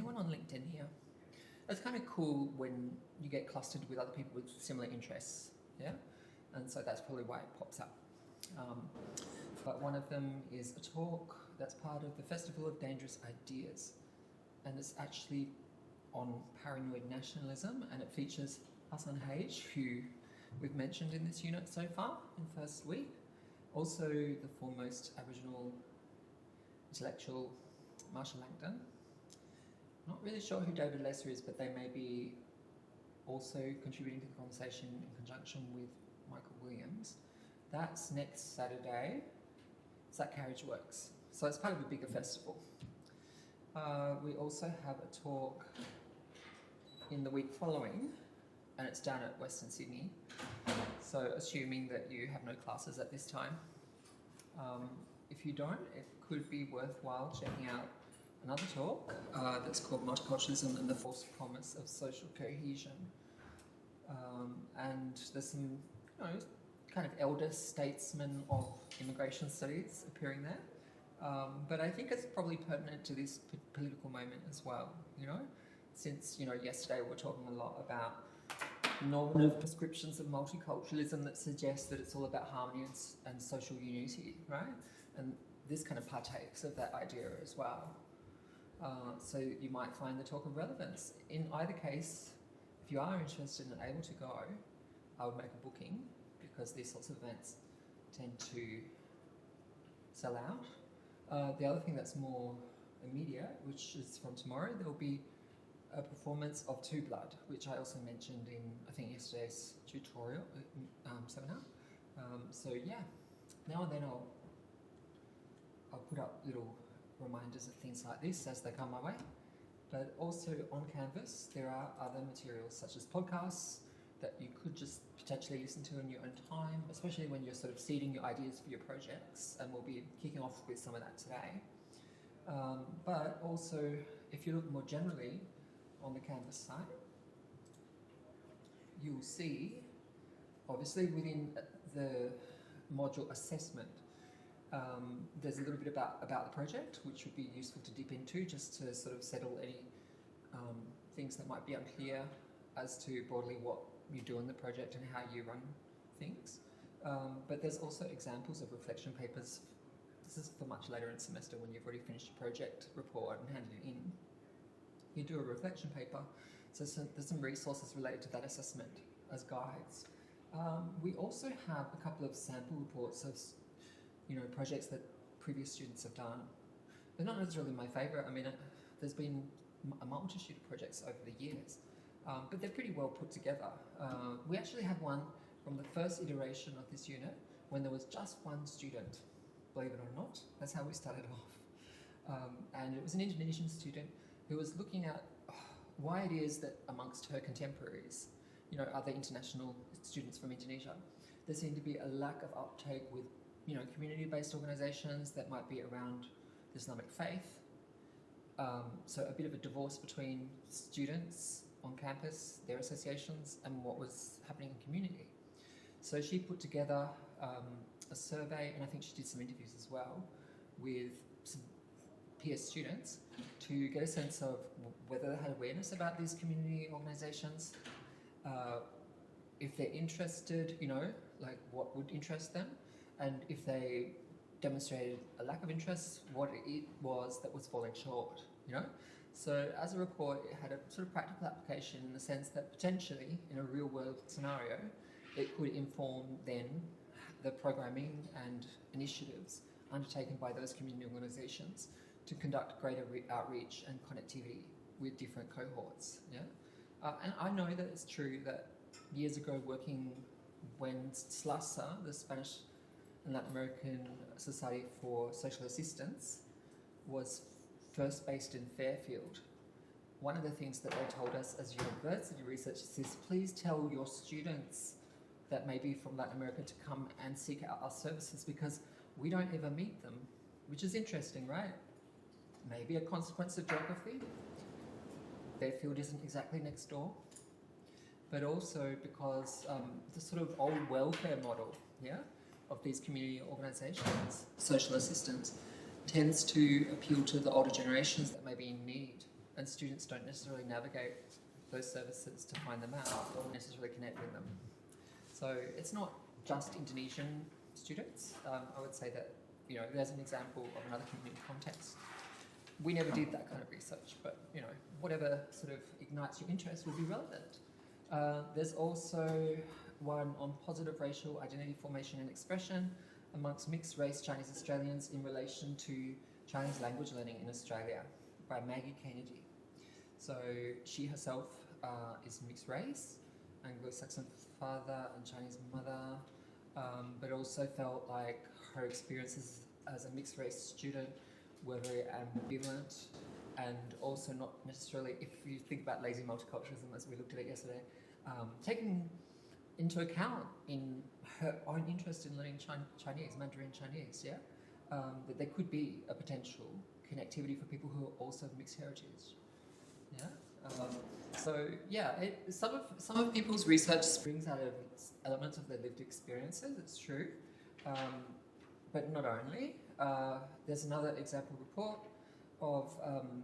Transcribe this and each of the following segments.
anyone on LinkedIn here? It's kind of cool when you get clustered with other people with similar interests, yeah? And so that's probably why it pops up. But one of them is a talk that's part of the Festival of Dangerous Ideas. And it's actually on paranoid nationalism, and it features Hassan Hage, who we've mentioned in this unit so far in first week. Also the foremost Aboriginal intellectual, Marshall Langdon. Not really sure who David Lesser is, but they may be also contributing to the conversation in conjunction with Michael Williams. That's next Saturday. It's at Carriage Works. So it's part of a bigger festival. We also have a talk in the week following, and it's down at Western Sydney. So assuming that you have no classes at this time. If you don't, it could be worthwhile checking out another talk that's called Multiculturalism and the False Promise of Social Cohesion. And there's some, kind of elder statesmen of immigration studies appearing there. But I think it's probably pertinent to this political moment as well, since, yesterday we were talking a lot about normative prescriptions of multiculturalism that suggest that it's all about harmony and social unity, right? And this kind of partakes of that idea as well. So you might find the talk of relevance. In either case, if you are interested and able to go, I would make a booking, because these sorts of events tend to sell out. The other thing that's more immediate, which is from tomorrow, there will be a performance of Two Blood, which I also mentioned in, I think, yesterday's tutorial seminar. So yeah, now and then I'll put up little reminders of things like this as they come my way. But also on Canvas, there are other materials such as podcasts that you could just potentially listen to in your own time, especially when you're sort of seeding your ideas for your projects, and we'll be kicking off with some of that today. But also, if you look more generally on the Canvas site, you'll see, obviously within the module assessment, there's a little bit about the project, which would be useful to dip into just to sort of settle any things that might be unclear as to broadly what you do in the project and how you run things. But there's also examples of reflection papers. This is for much later in the semester when you've already finished your project report and handed it in. You do a reflection paper, so there's some resources related to that assessment as guides. We also have a couple of sample reports of projects that previous students have done. They're not necessarily my favourite. I mean, there's been a multitude of projects over the years, but they're pretty well put together. We actually have one from the first iteration of this unit when there was just one student, believe it or not. That's how we started off. And it was an Indonesian student who was looking at why it is that amongst her contemporaries, other international students from Indonesia, there seemed to be a lack of uptake with community-based organisations that might be around the Islamic faith. So a bit of a divorce between students on campus, their associations, and what was happening in community. So she put together a survey, and I think she did some interviews as well, with some peer students to get a sense of whether they had awareness about these community organisations, if they're interested, like what would interest them, and if they demonstrated a lack of interest, what it was that was falling short, So as a report, it had a sort of practical application in the sense that potentially, in a real world scenario, it could inform then the programming and initiatives undertaken by those community organisations to conduct greater outreach and connectivity with different cohorts. And I know that it's true that years ago, working when SLASA, the Spanish and Latin American Society for Social Assistance, was first based in Fairfield, one of the things that they told us as university researchers is, please tell your students that may be from Latin America to come and seek out our services, because we don't ever meet them, which is interesting, right? Maybe a consequence of geography. Fairfield isn't exactly next door, but also because the sort of old welfare model, of these community organisations, social assistance, tends to appeal to the older generations that may be in need and students don't necessarily navigate those services to find them out or necessarily connect with them. So it's not just Indonesian students. I would say that, you know, there's an example of another community context. We never did that kind of research, but, you know, whatever sort of ignites your interest will be relevant. There's also one on positive racial identity formation and expression amongst mixed race Chinese Australians in relation to Chinese language learning in Australia by Maggie Kennedy. So she herself is mixed race, Anglo-Saxon father and Chinese mother, but also felt like her experiences as a mixed race student were very ambivalent, and also not necessarily, if you think about lazy multiculturalism as we looked at it yesterday, taking into account in her own interest in learning Chinese, Mandarin Chinese, yeah? That there could be a potential connectivity for people who are also of mixed heritage, yeah? So yeah, some of people's research springs out of elements of their lived experiences, it's true, but not only. There's another example report of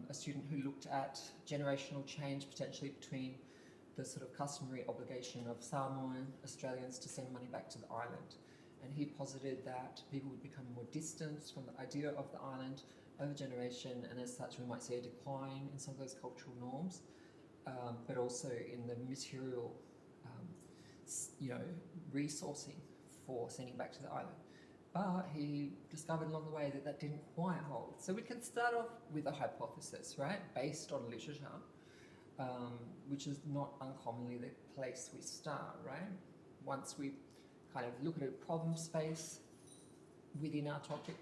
a student who looked at generational change potentially between the sort of customary obligation of Samoan Australians to send money back to the island. And he posited that people would become more distant from the idea of the island over generation, and as such we might see a decline in some of those cultural norms, but also in the material resourcing for sending back to the island. But he discovered along the way that that didn't quite hold. So we can start off with a hypothesis, right, based on literature, which is not uncommonly the place we start, right? Once we kind of look at a problem space within our topic,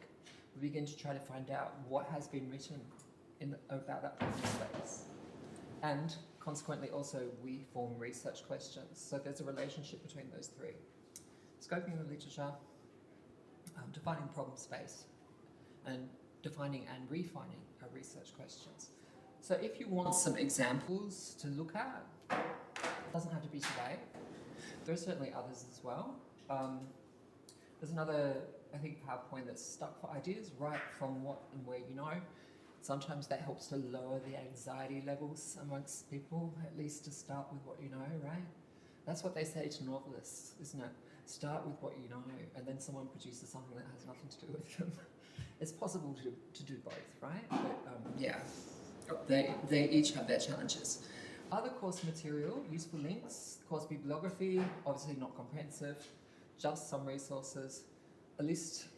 we begin to try to find out what has been written about that problem space. And consequently also we form research questions. So there's a relationship between those three. Scoping the literature, defining problem space, and defining and refining our research questions. So if you want some examples to look at, it doesn't have to be today. There are certainly others as well. There's another, I think, PowerPoint that's stuck for ideas, right from what and where you know. Sometimes that helps to lower the anxiety levels amongst people, at least to start with what you know, right? That's what they say to novelists, isn't it? Start with what you know, and then someone produces something that has nothing to do with them. It's possible to do both, right? But yeah, they each have their challenges. Other course material, useful links, course bibliography, obviously not comprehensive, just some resources, a list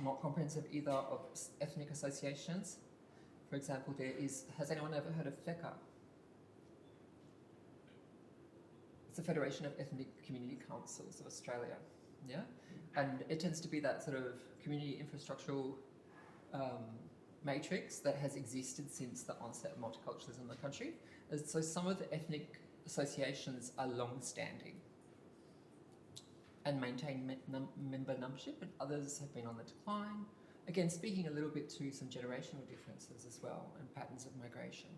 not comprehensive either of ethnic associations. For example, there is, has anyone ever heard of FECA? It's the Federation of Ethnic Community Councils of Australia, yeah? And it tends to be that sort of community infrastructural matrix that has existed since the onset of multiculturalism in the country. And so some of the ethnic associations are long-standing and maintain member membership, and others have been on the decline. Again, speaking a little bit to some generational differences as well and patterns of migration.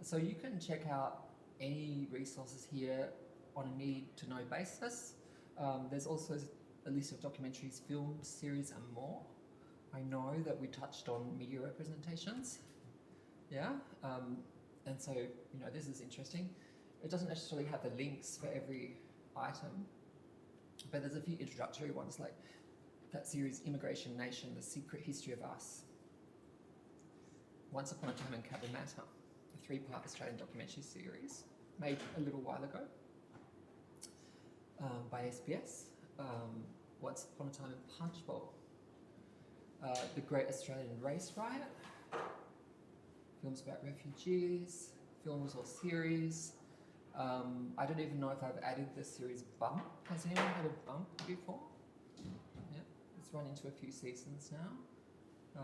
So you can check out any resources here on a need-to-know basis. There's also a list of documentaries, films, series, and more. I know that we touched on media representations, yeah? And so, you know, this is interesting. It doesn't necessarily have the links for every item, but there's a few introductory ones like that series, Immigration Nation, The Secret History of Us. Once Upon a Time in Cabramatta, a 3-part Australian documentary series made a little while ago by SBS. Once Upon a Time in Punchbowl, The Great Australian Race Riot, films about refugees, films or series. I don't even know if I've added the series Bump. Has anyone heard of Bump before? Yeah, it's run into a few seasons now.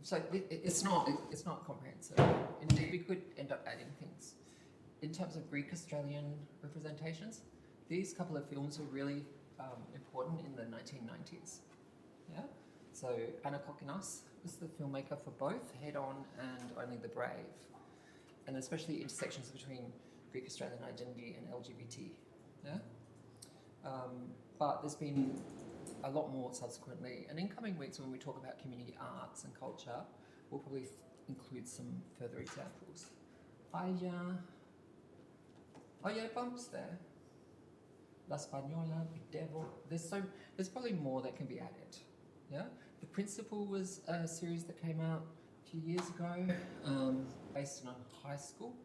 So it's not comprehensive. Indeed, we could end up adding things. In terms of Greek Australian representations, these couple of films were really important in the 1990s. Yeah. So Anna Kokinas was the filmmaker for both Head On and Only the Brave, and especially intersections between Greek Australian identity and LGBT. Yeah. But there's been a lot more subsequently, and in coming weeks when we talk about community arts and culture, we'll probably include some further examples. Oh yeah, bumps there. La Española, Big Devil. There's probably more that can be added. Yeah, The Principal was a series that came out a few years ago, based on a high school.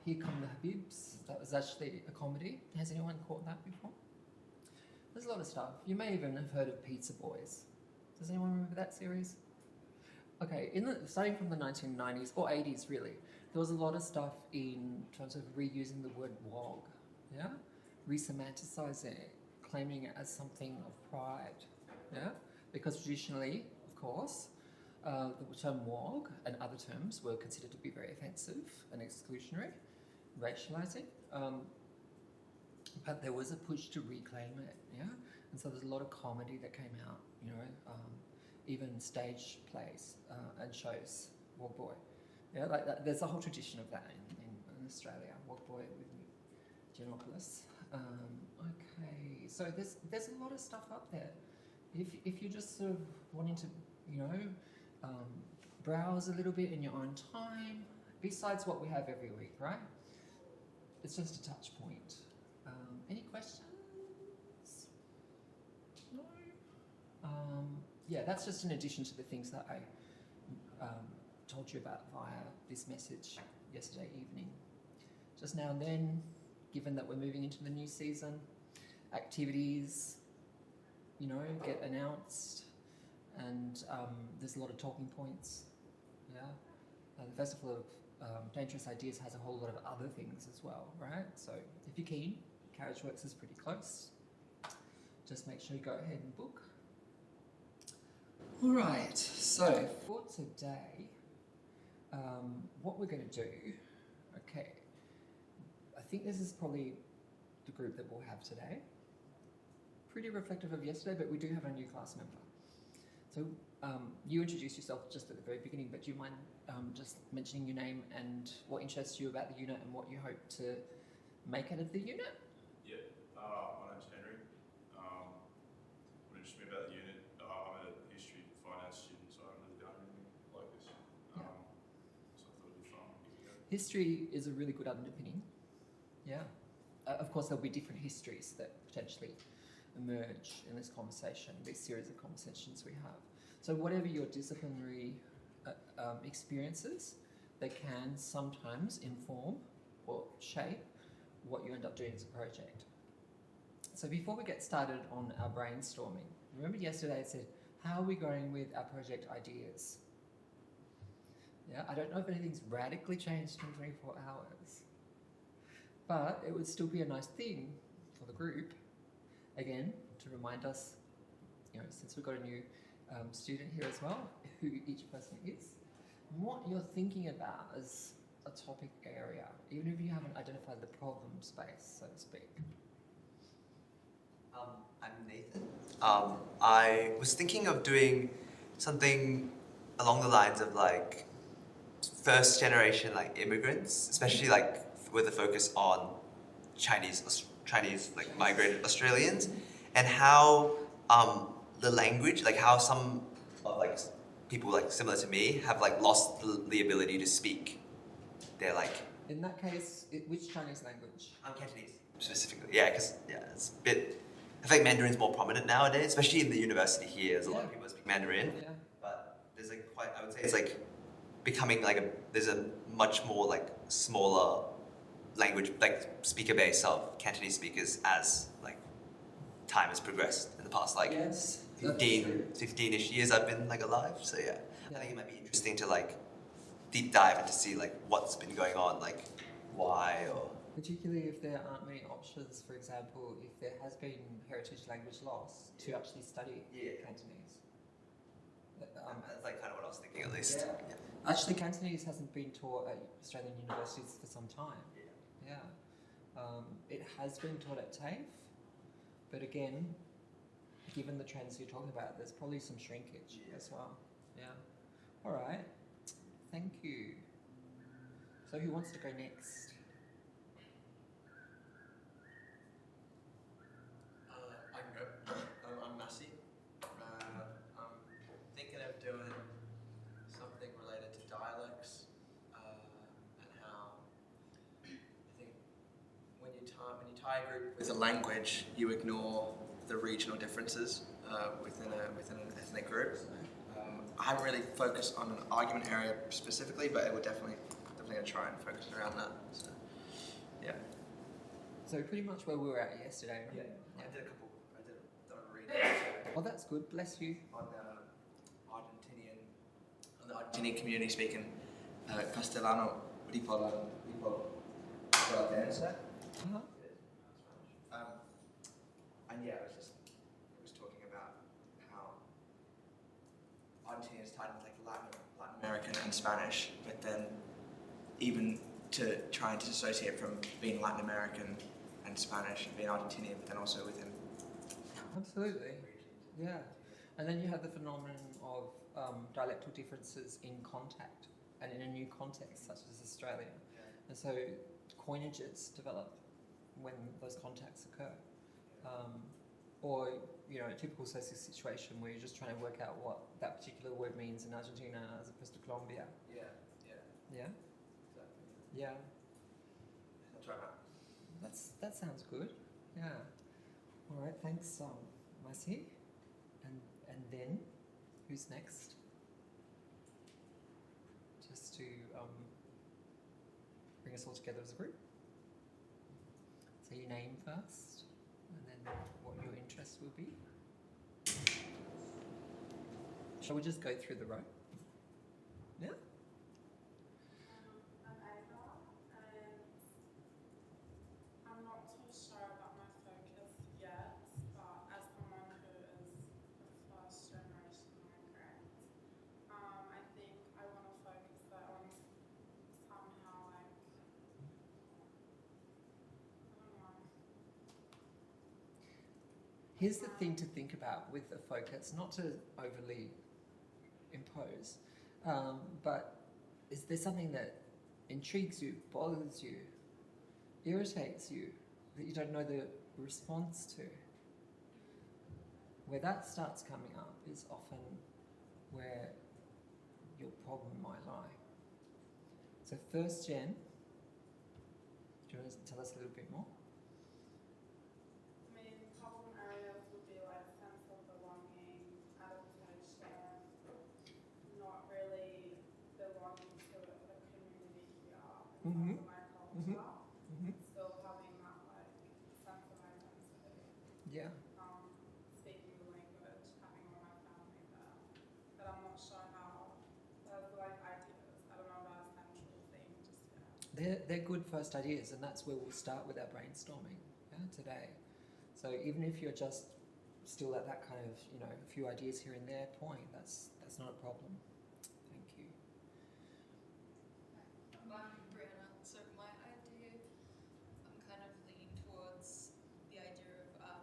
Here Come the Habibs. That was actually a comedy. Has anyone caught that before? There's a lot of stuff. You may even have heard of Pizza Boys. Does anyone remember that series? Okay, starting from the 1990s or 80s, really, there was a lot of stuff in terms of reusing the word wog, yeah, resemanticizing it, claiming it as something of pride, yeah, because traditionally, of course, the term wog and other terms were considered to be very offensive and exclusionary, racializing. But there was a push to reclaim it, yeah, and so there's a lot of comedy that came out, you know. Even stage plays and shows, Wog Boy. Yeah, like that, there's a whole tradition of that in Australia, Wog Boy with Giannopoulos. Okay, so there's a lot of stuff up there. If you're just sort of wanting to, you know, browse a little bit in your own time, besides what we have every week, right? It's just a touch point. Any questions? No? Yeah, that's just in addition to the things that I told you about via this message yesterday evening. Just now and then, given that we're moving into the new season, activities, you know, get announced, and there's a lot of talking points. Yeah, the Festival of Dangerous Ideas has a whole lot of other things as well, right? So if you're keen, Carriageworks is pretty close. Just make sure you go ahead and book. All right, so for today, what we're going to do, okay, I think this is probably the group that we'll have today. Pretty reflective of yesterday, but we do have a new class member. So you introduced yourself just at the very beginning, but do you mind just mentioning your name and what interests you about the unit and what you hope to make out of the unit? Yeah, my name's Henry. What interests me about the unit, I'm a history finance student, so I haven't really done anything like this. So I thought it'd be fun. History is a really good underpinning. Yeah. Of course, there'll be different histories that potentially emerge in this conversation, this series of conversations we have. So whatever your disciplinary experiences, they can sometimes inform or shape what you end up doing as a project. So before we get started on our brainstorming, remember yesterday I said, how are we going with our project ideas? Yeah, I don't know if anything's radically changed in 24 hours, but it would still be a nice thing for the group, again, to remind us, you know, since we've got a new student here as well, who each person is, what you're thinking about as a topic area, even if you haven't identified the problem space, so to speak. I'm Nathan. I was thinking of doing something along the lines of like first generation like immigrants, especially like with a focus on Chinese like migrated Australians, and how the language, like how some of like people like similar to me have like lost the ability to speak. They're like. In that case, which Chinese language? Cantonese specifically, yeah, because it's a bit. I think Mandarin's more prominent nowadays, especially in the university here. There's a lot of people that speak Mandarin, but there's like I would say it's like becoming like there's a much more like smaller language, like speaker base of Cantonese speakers as like time has progressed in the past like 15-ish years I've been like alive. So yeah, I think it might be interesting to like deep dive and to see like what's been going on, like why or. Particularly if there aren't many options, for example, if there has been heritage language loss to actually study Cantonese. That's like kind of what I was thinking at least. Yeah. Actually, Cantonese hasn't been taught at Australian universities for some time. It has been taught at TAFE, but again, given the trends you're talking about, there's probably some shrinkage as well. Yeah. All right. Thank you. So who wants to go next? I can go. I'm Massey. I'm thinking of doing something Thai group with a language, you ignore the regional differences within an ethnic group. I haven't really focused on an argument area specifically, but I would definitely gonna try and focus around that. So, yeah. So pretty much where we were at yesterday, right? Yeah. I did a reading Oh, that's good. Bless you. On the Argentinian community speaking Castellano Valdense. Uh-huh. And yeah, it was talking about how Argentina is tied into like Latin American and Spanish, but then even to try and disassociate from being Latin American and Spanish and being Argentinian, but then also within Absolutely. Yeah. And then you have the phenomenon of dialectal differences in contact and in a new context, such as Australia. And so coinages develop when those contacts occur. Or, you know, a typical social situation where you're just trying to work out what that particular word means in Argentina as opposed to Colombia. Yeah. Yeah? Exactly. Yeah. I'll try that. That sounds good. Yeah. All right, thanks, Masi. And then, who's next? Just to bring us all together as a group. Say your name first, and then what your interest will be. Shall we just go through the row? Yeah? I'm Ava, and I'm not too sure about my focus yet, but as someone who is a first generation migrant, I think I want to focus on somehow like, I don't know. Here's the thing to think about with the focus, not to overly impose, but is there something that intrigues you, bothers you, irritates you, that you don't know the response to? Where that starts coming up is often where your problem might lie. So first gen, do you want to tell us a little bit more? I mean, problem areas would be like sense of belonging, adaptation, not really belonging to the community here in Mhm. terms of my culture, Mhm. still having that like sense of identity, Yeah. speaking the language, having all my family there, but I'm not sure how. There's like ideas. I don't know about a central thing just yet. They're good first ideas, and that's where we'll start with our brainstorming today. So even if you're just still at that kind of, you know, a few ideas here and there point, that's not a problem. Thank you. I'm Brianna. So my idea, I'm kind of leaning towards the idea of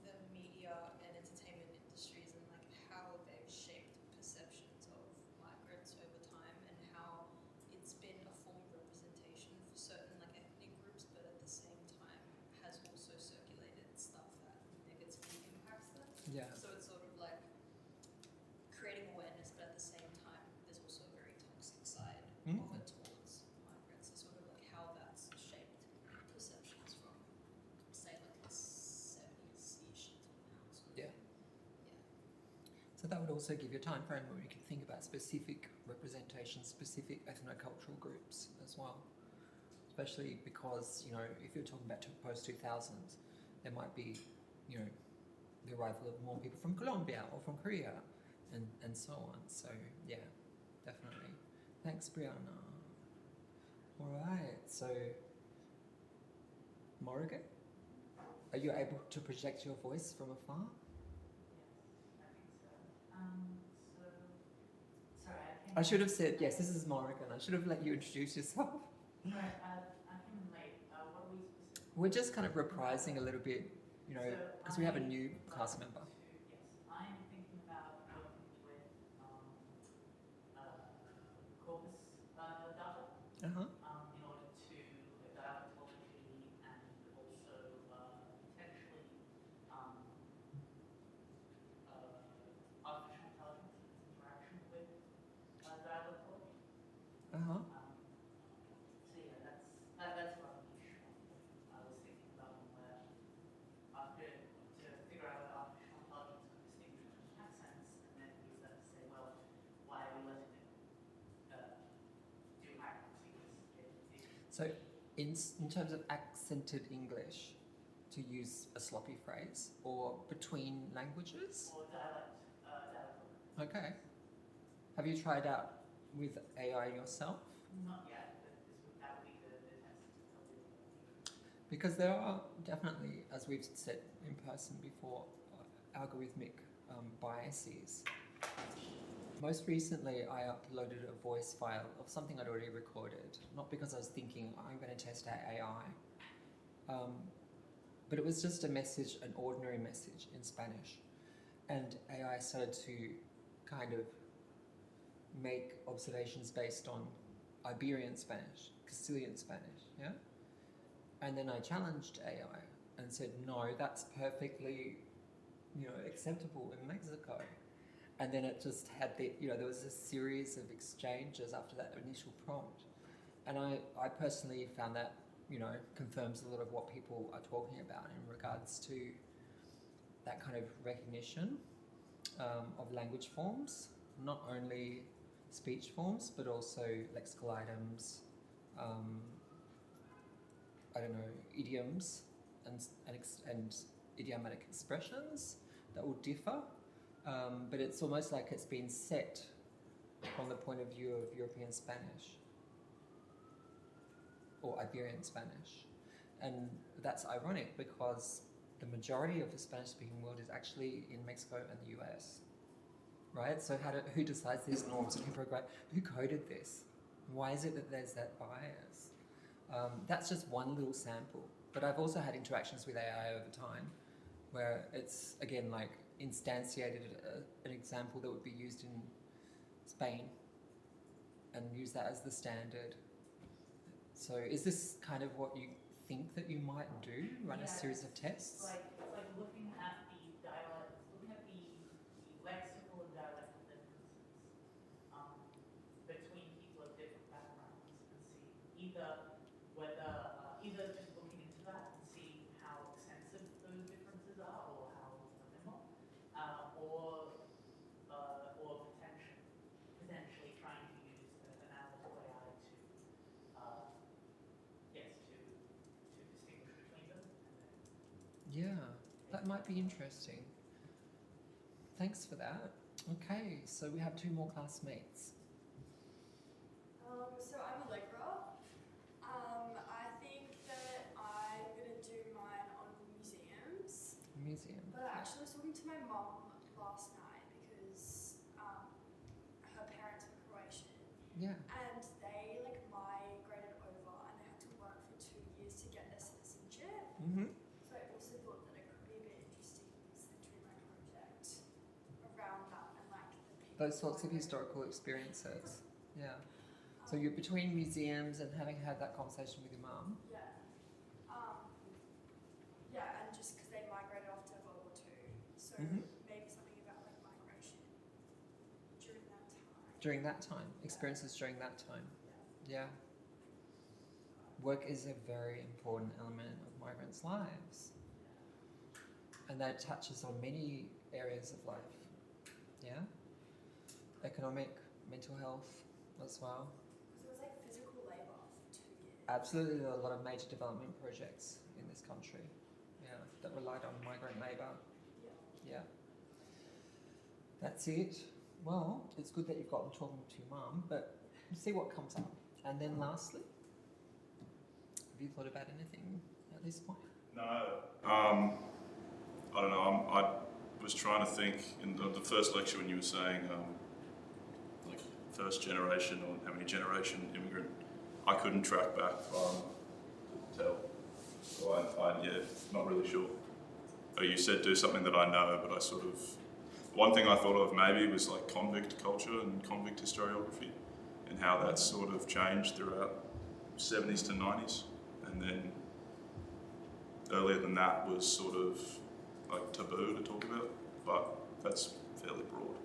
the media and entertainment industries and like how they've shaped perceptions of migrants over time and how it's been a form of representation for certain like ethnic groups, but at the same time has also circulated stuff that negatively impacts them. Yeah. So it's sort of like creating awareness, but at the same time, there's also a very toxic side Mm. of it towards migrants. So sort of like how that's shaped perceptions from, say, like the 70s-ish until now. Sort of. Yeah. Yeah. So that would also give you a time frame where you can think about specific representations, specific ethnocultural groups as well. Especially because, you know, if you're talking about post 2000s, there might be, you know, the arrival of more people from Colombia or from Korea and so on. So yeah, definitely. Thanks, Brianna. All right, so Morrigan, are you able to project your voice from afar? I think so. Sorry, I came. I should have said, yes, this is Morrigan. I should have let you introduce yourself. Sorry, I came in late. What are we specifically? We're just kind of reprising a little bit, you know, because we have a new class member. Yes, I am thinking about working with corpus data Uh-huh. in order to look at dialectology and also potentially artificial intelligence and its interaction with dialectology. Uh-huh. So yeah, that's what I'm I was thinking. So, in terms of accented English, to use a sloppy phrase, or between languages? or dialect. Okay. Have you tried out with AI yourself? Not yet, but that would be the test to tell you. Because there are definitely, as we've said in person before, algorithmic biases. Most recently, I uploaded a voice file of something I'd already recorded, not because I was thinking I'm going to test out AI, but it was just a message, an ordinary message in Spanish, and AI started to kind of make observations based on Iberian Spanish, Castilian Spanish, yeah? And then I challenged AI and said, no, that's perfectly, acceptable in Mexico. And then it just had there was a series of exchanges after that initial prompt. And I personally found that, confirms a lot of what people are talking about in regards to that kind of recognition of language forms, not only speech forms, but also lexical items, idioms and idiomatic expressions that will differ. But it's almost like it's been set from the point of view of European Spanish or Iberian Spanish. And that's ironic because the majority of the Spanish-speaking world is actually in Mexico and the US, right? So who decides these norms and who coded this? Why is it that there's that bias? That's just one little sample. But I've also had interactions with AI over time where it's, again, like instantiated an example that would be used in Spain and use that as the standard. So is this kind of what you think that you might do, run a series of tests? It's like looking at the dialect, looking at the lexical and dialectal differences between people of different backgrounds and see either just looking into that and see how extensive those differences are or how minimal, or potentially trying to use an analytical AI to distinguish between them. Yeah, that might be interesting. Thanks for that. Okay, so we have two more classmates. So I'm Allegra. I think that I'm gonna do mine on museums. Museum. But I actually was talking to my mum last night because her parents were Croatian Yeah. and they migrated over and they had to work for 2 years to get their citizenship. Mm-hmm. So I also thought that it could be a bit interesting centering my project around that and the people. Those sorts of historical experiences. Yeah. So you're between museums and having had that conversation with your mum. Yeah. And just because they migrated off to World War II, so maybe something about migration during that time. During that time, experiences during that time. Yeah. Work is a very important element of migrants' lives. And that touches on many areas of life. Yeah? Economic, mental health as well. Because it was physical labour for 2 years. Absolutely, there are a lot of major development projects in this country, that relied on migrant labour. Yeah. That's it. Well, it's good that you've gotten talking to your mum, but we'll see what comes up. And then lastly, have you thought about anything at this point? No. I don't know. I was trying to think in the first lecture when you were saying first generation or how many generation immigrant. I couldn't track back far enough to tell. So not really sure. You said do something that I know, but one thing I thought of maybe was convict culture and convict historiography and how that's sort of changed throughout 70s to 90s. And then earlier than that was sort of taboo to talk about, but that's fairly broad.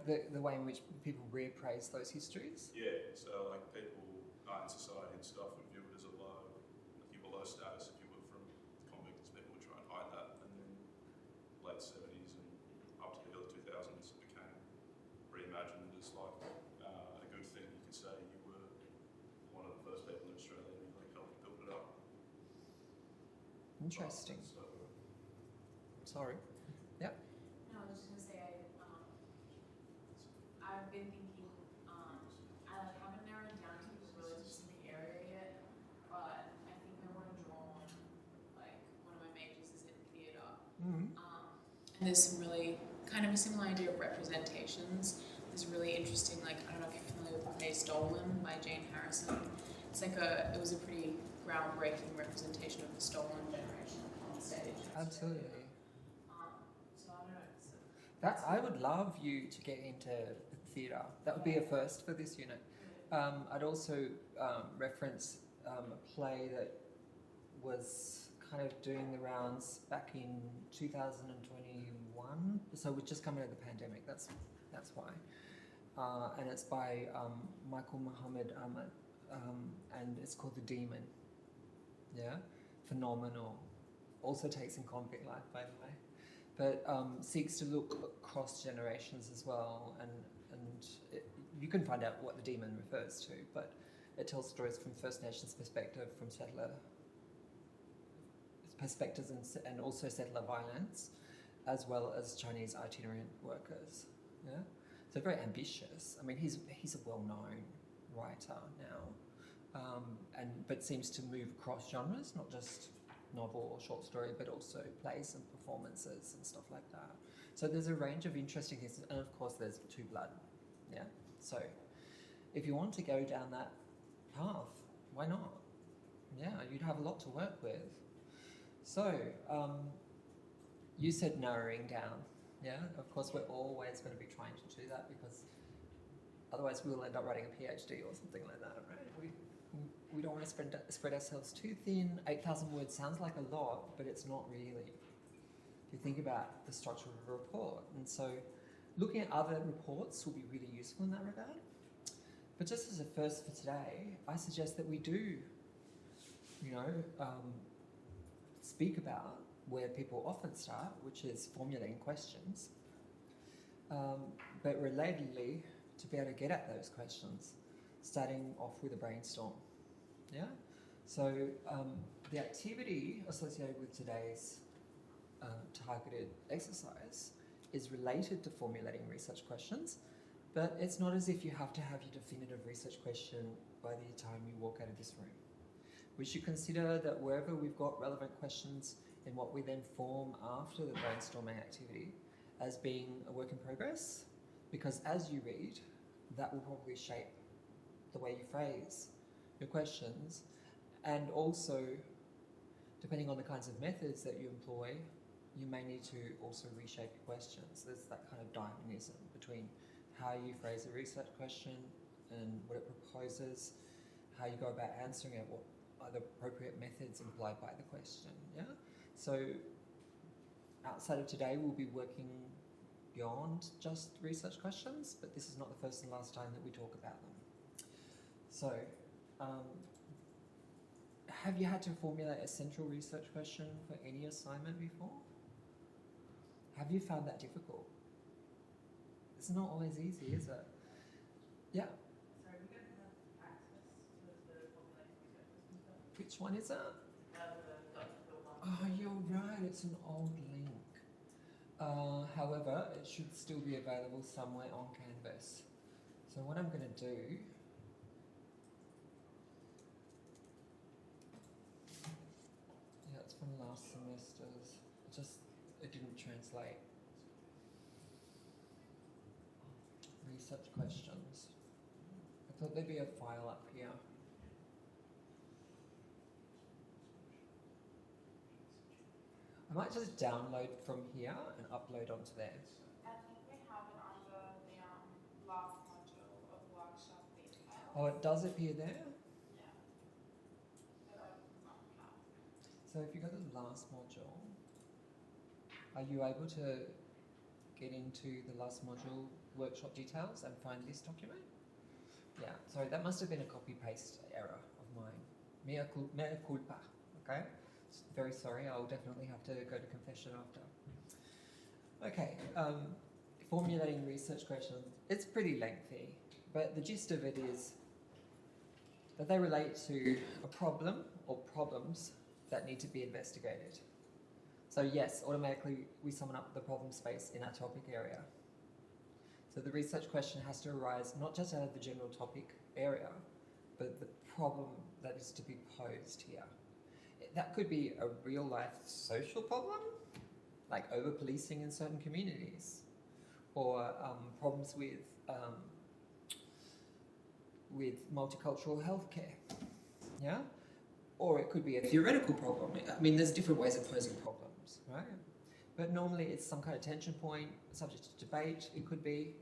The way in which people reappraise those histories? Yeah, so people, art and society and stuff would view it as you were low status if you were from convicts. People would try and hide that, and then late 70s and up to the early 2000s it became reimagined as a good thing. You could say you were one of the first people in Australia to be held Interesting. So, Sorry. No, I was just gonna say, I've been thinking, I haven't narrowed down to a really specific area yet, but I think I want to draw on, like, one of my majors is in theatre. Mm. And there's some really, kind of a similar idea of representations. There's really interesting, like, I don't know if you're familiar with the play Stolen by Jane Harrison. It's like it was a pretty groundbreaking representation of the stolen generation on stage. Absolutely. So I don't know. So I would love you to get into theatre. That would be a first for this unit. I'd also reference a play that was kind of doing the rounds back in 2021. So we're just coming out of the pandemic. That's why. And it's by Michael Muhammad Ahmad, and it's called The Demon. Yeah, phenomenal. Also takes in convict life, by the way, but seeks to look across generations as well, and you can find out what the demon refers to, but it tells stories from First Nations perspective, from settler perspectives, and also settler violence, as well as Chinese itinerant workers. Yeah, so very ambitious. I mean, he's a well-known writer now, but seems to move across genres, not just novel or short story, but also plays and performances and stuff like that. So there's a range of interesting things, and of course there's Two Blood. Yeah. So if you want to go down that path, why not? Yeah, you'd have a lot to work with. So you said narrowing down. Yeah, of course we're always going to be trying to do that, because otherwise we'll end up writing a PhD or something like that, right? We don't want to spread ourselves too thin. 8,000 words sounds like a lot, but it's not really. If you think about the structure of a report. And so looking at other reports will be really useful in that regard. But just as a first for today, I suggest that we do, speak about where people often start, which is formulating questions. But relatedly, to be able to get at those questions, starting off with a brainstorm. Yeah? So the activity associated with today's targeted exercise is related to formulating research questions, but it's not as if you have to have your definitive research question by the time you walk out of this room. We should consider that wherever we've got relevant questions in what we then form after the brainstorming activity as being a work in progress, because as you read, that will probably shape the way you phrase your questions, and also, depending on the kinds of methods that you employ, you may need to also reshape your questions. There's that kind of dynamism between how you phrase a research question and what it proposes, how you go about answering it, what are the appropriate methods implied by the question, yeah? So outside of today, we'll be working beyond just research questions, but this is not the first and last time that we talk about them. So, have you had to formulate a central research question for any assignment before? Have you found that difficult? It's not always easy, is it? Yeah. Sorry, we don't have access to the formulating research and stuff. Which one is it? The Oh, you're right, it's an old link. However, it should still be available somewhere on Canvas. So what I'm going to do, yeah, it's from last semester's, it didn't translate. Research questions. I thought there'd be a file up here. I might just download from here and upload onto there. I think we have it under the last module of workshop details. Oh, it does appear there? Yeah. It opens up now. So if you go to the last module, are you able to get into the last module workshop details and find this document? Yeah, sorry, that must have been a copy-paste error of mine. Mea culpa, okay? Very sorry, I'll definitely have to go to confession after. Okay, formulating research questions. It's pretty lengthy, but the gist of it is that they relate to a problem or problems that need to be investigated. So yes, automatically we summon up the problem space in our topic area. So the research question has to arise not just out of the general topic area, but the problem that is to be posed here. That could be a real life social problem, like over policing in certain communities, or problems with multicultural healthcare, yeah? Or it could be a theoretical problem. I mean, there's different ways of posing problems, right? But normally it's some kind of tension point, subject to debate, it could be,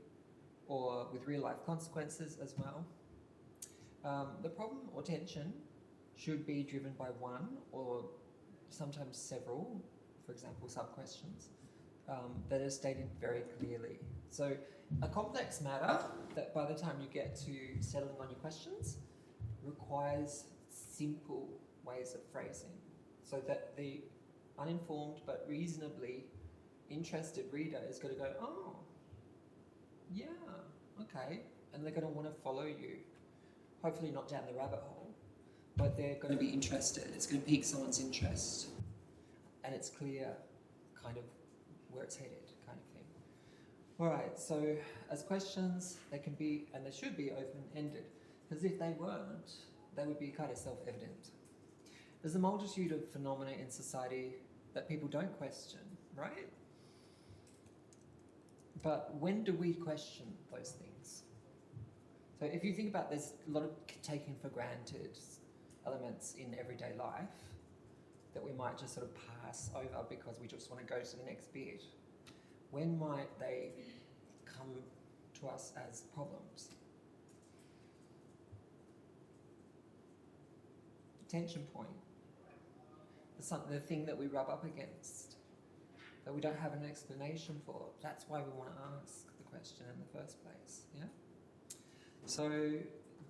or with real life consequences as well. The problem or tension should be driven by one or sometimes several, for example, sub-questions, that are stated very clearly. So a complex matter that by the time you get to settling on your questions requires simple ways of phrasing so that the uninformed but reasonably interested reader is going to go, oh, yeah, okay, and they're going to want to follow you. Hopefully not down the rabbit hole, but they're going to be interested. It's going to pique someone's interest, and it's clear kind of where it's headed, kind of thing. All right, so as questions, they can be, and they should be open-ended, because if they weren't, they would be kind of self-evident. There's a multitude of phenomena in society that people don't question, right? But when do we question those things? So if you think about, there's a lot of taken for granted elements in everyday life that we might just sort of pass over because we just want to go to the next bit. When might they come to us as problems? Tension point. The thing that we rub up against, that we don't have an explanation for. That's why we want to ask the question in the first place, yeah? So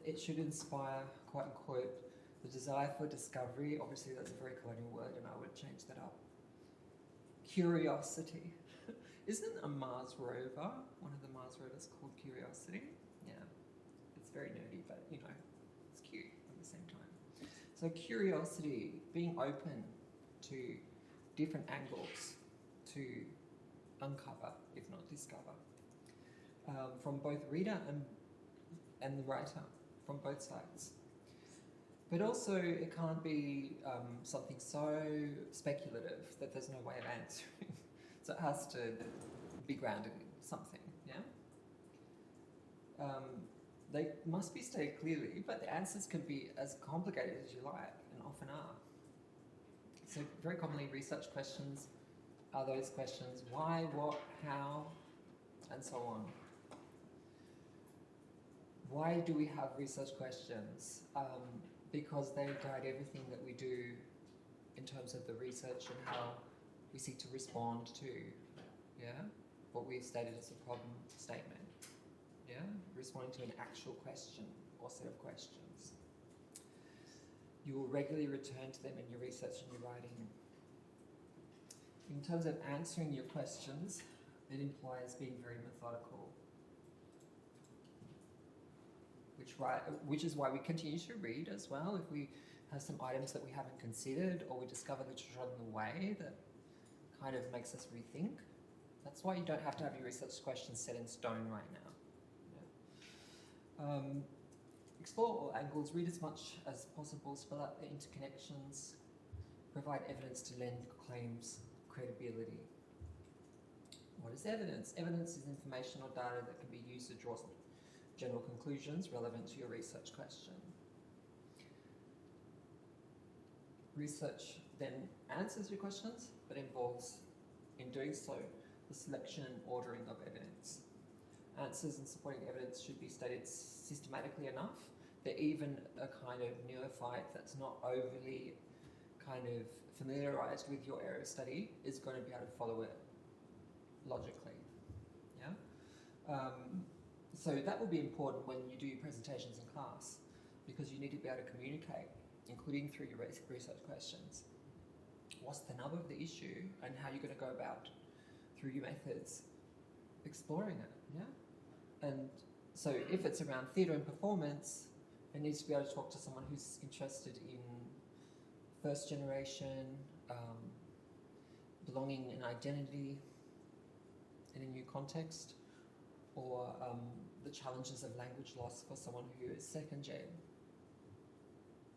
it should inspire, quote unquote, the desire for discovery. Obviously that's a very colonial word and I would change that up. Curiosity. Isn't a Mars rover, one of the Mars rovers, called Curiosity? Yeah, it's very nerdy, but you know, it's cute at the same time. So curiosity, being open to different angles to uncover, if not discover, from both reader and the writer, from both sides. But also it can't be something so speculative that there's no way of answering. So it has to be grounded in something, yeah? They must be stated clearly, but the answers can be as complicated as you like, and often are. So very commonly research questions are those questions, why, what, how, and so on. Why do we have research questions? Because they guide everything that we do in terms of the research and how we seek to respond to, yeah, what we've stated as a problem statement, yeah, responding to an actual question or set of questions. You will regularly return to them in your research and your writing. In terms of answering your questions, it implies being very methodical, which is why we continue to read as well. If we have some items that we haven't considered or we discover literature on the way that kind of makes us rethink, that's why you don't have to have your research questions set in stone right now. Yeah. Explore all angles, read as much as possible, spell out the interconnections, provide evidence to lend claims credibility. What is evidence? Evidence is information or data that can be used to draw general conclusions relevant to your research question. Research then answers your questions, but involves, in doing so, the selection and ordering of evidence. Answers and supporting evidence should be stated systematically enough that even a kind of neophyte that's not overly kind of familiarized with your area of study is going to be able to follow it logically, yeah? So that will be important when you do your presentations in class, because you need to be able to communicate, including through your research questions. What's the nub of the issue and how you're going to go about, through your methods, exploring it, yeah? And so if it's around theatre and performance, it needs to be able to talk to someone who's interested in first generation, belonging and identity in a new context, or the challenges of language loss for someone who is second gen,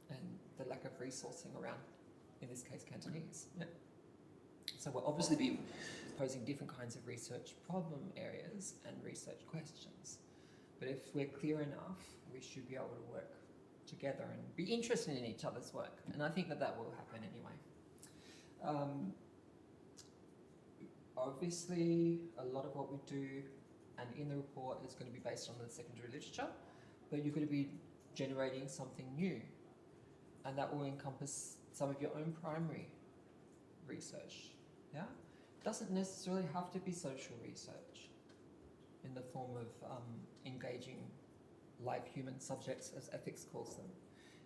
and the lack of resourcing around, in this case, Cantonese. Yeah. So we'll obviously be posing different kinds of research problem areas and research questions. But if we're clear enough, we should be able to work together and be interested in each other's work. And I think that that will happen anyway. Obviously, a lot of what we do and in the report is going to be based on the secondary literature, but you're going to be generating something new. And that will encompass some of your own primary research. Yeah? It doesn't necessarily have to be social research in the form of engaging live human subjects, as ethics calls them.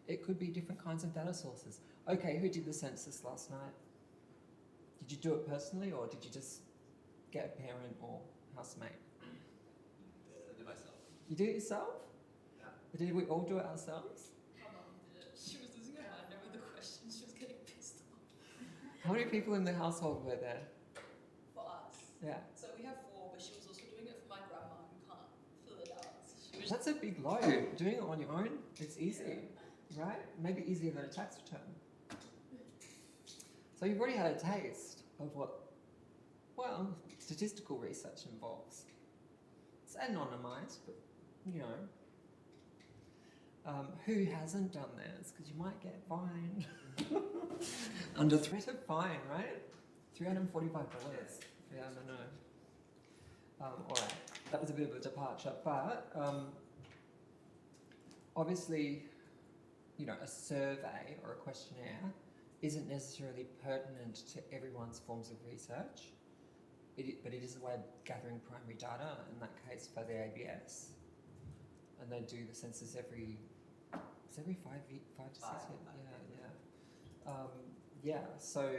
It could be different kinds of data sources. Okay, who did the census last night? Did you do it personally, or did you just get a parent or housemate? I did myself. You do it yourself? Yeah. But did we all do it ourselves? My mum did it. She was losing her mind over the questions. She was getting pissed off. How many people in the household were there? For us. Yeah. So we have 4, but she was also doing it for my grandma who can't fill it out. So she was That's a big load. Doing it on your own, it's easy, right? Maybe easier than a tax return. So you've already had a taste of what, well, statistical research involves. It's anonymised, but, you know. Who hasn't done this? Because you might get fined. Under threat of fine, right? $345. Yeah, no. All right, that was a bit of a departure, but obviously, you know, a survey or a questionnaire isn't necessarily pertinent to everyone's forms of research, but it is a way of gathering primary data, in that case for the ABS. And they do the census every 5 to 6 years. Yeah, so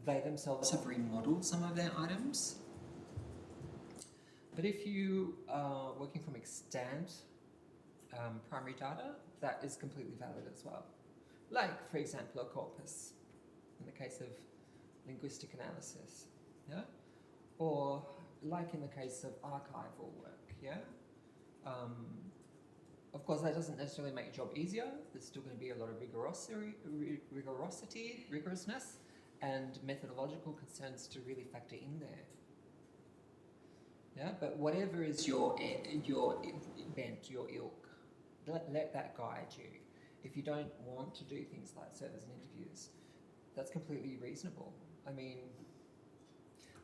they themselves have remodeled some of their items. But if you are working from extant primary data, that is completely valid as well. Like, for example, a corpus, in the case of linguistic analysis, yeah? Or like in the case of archival work, yeah? Of course, that doesn't necessarily make your job easier. There's still going to be a lot of rigorousness, and methodological concerns to really factor in there. Yeah, but whatever is your bent, your ilk, let that guide you. If you don't want to do things like surveys and interviews, that's completely reasonable. I mean,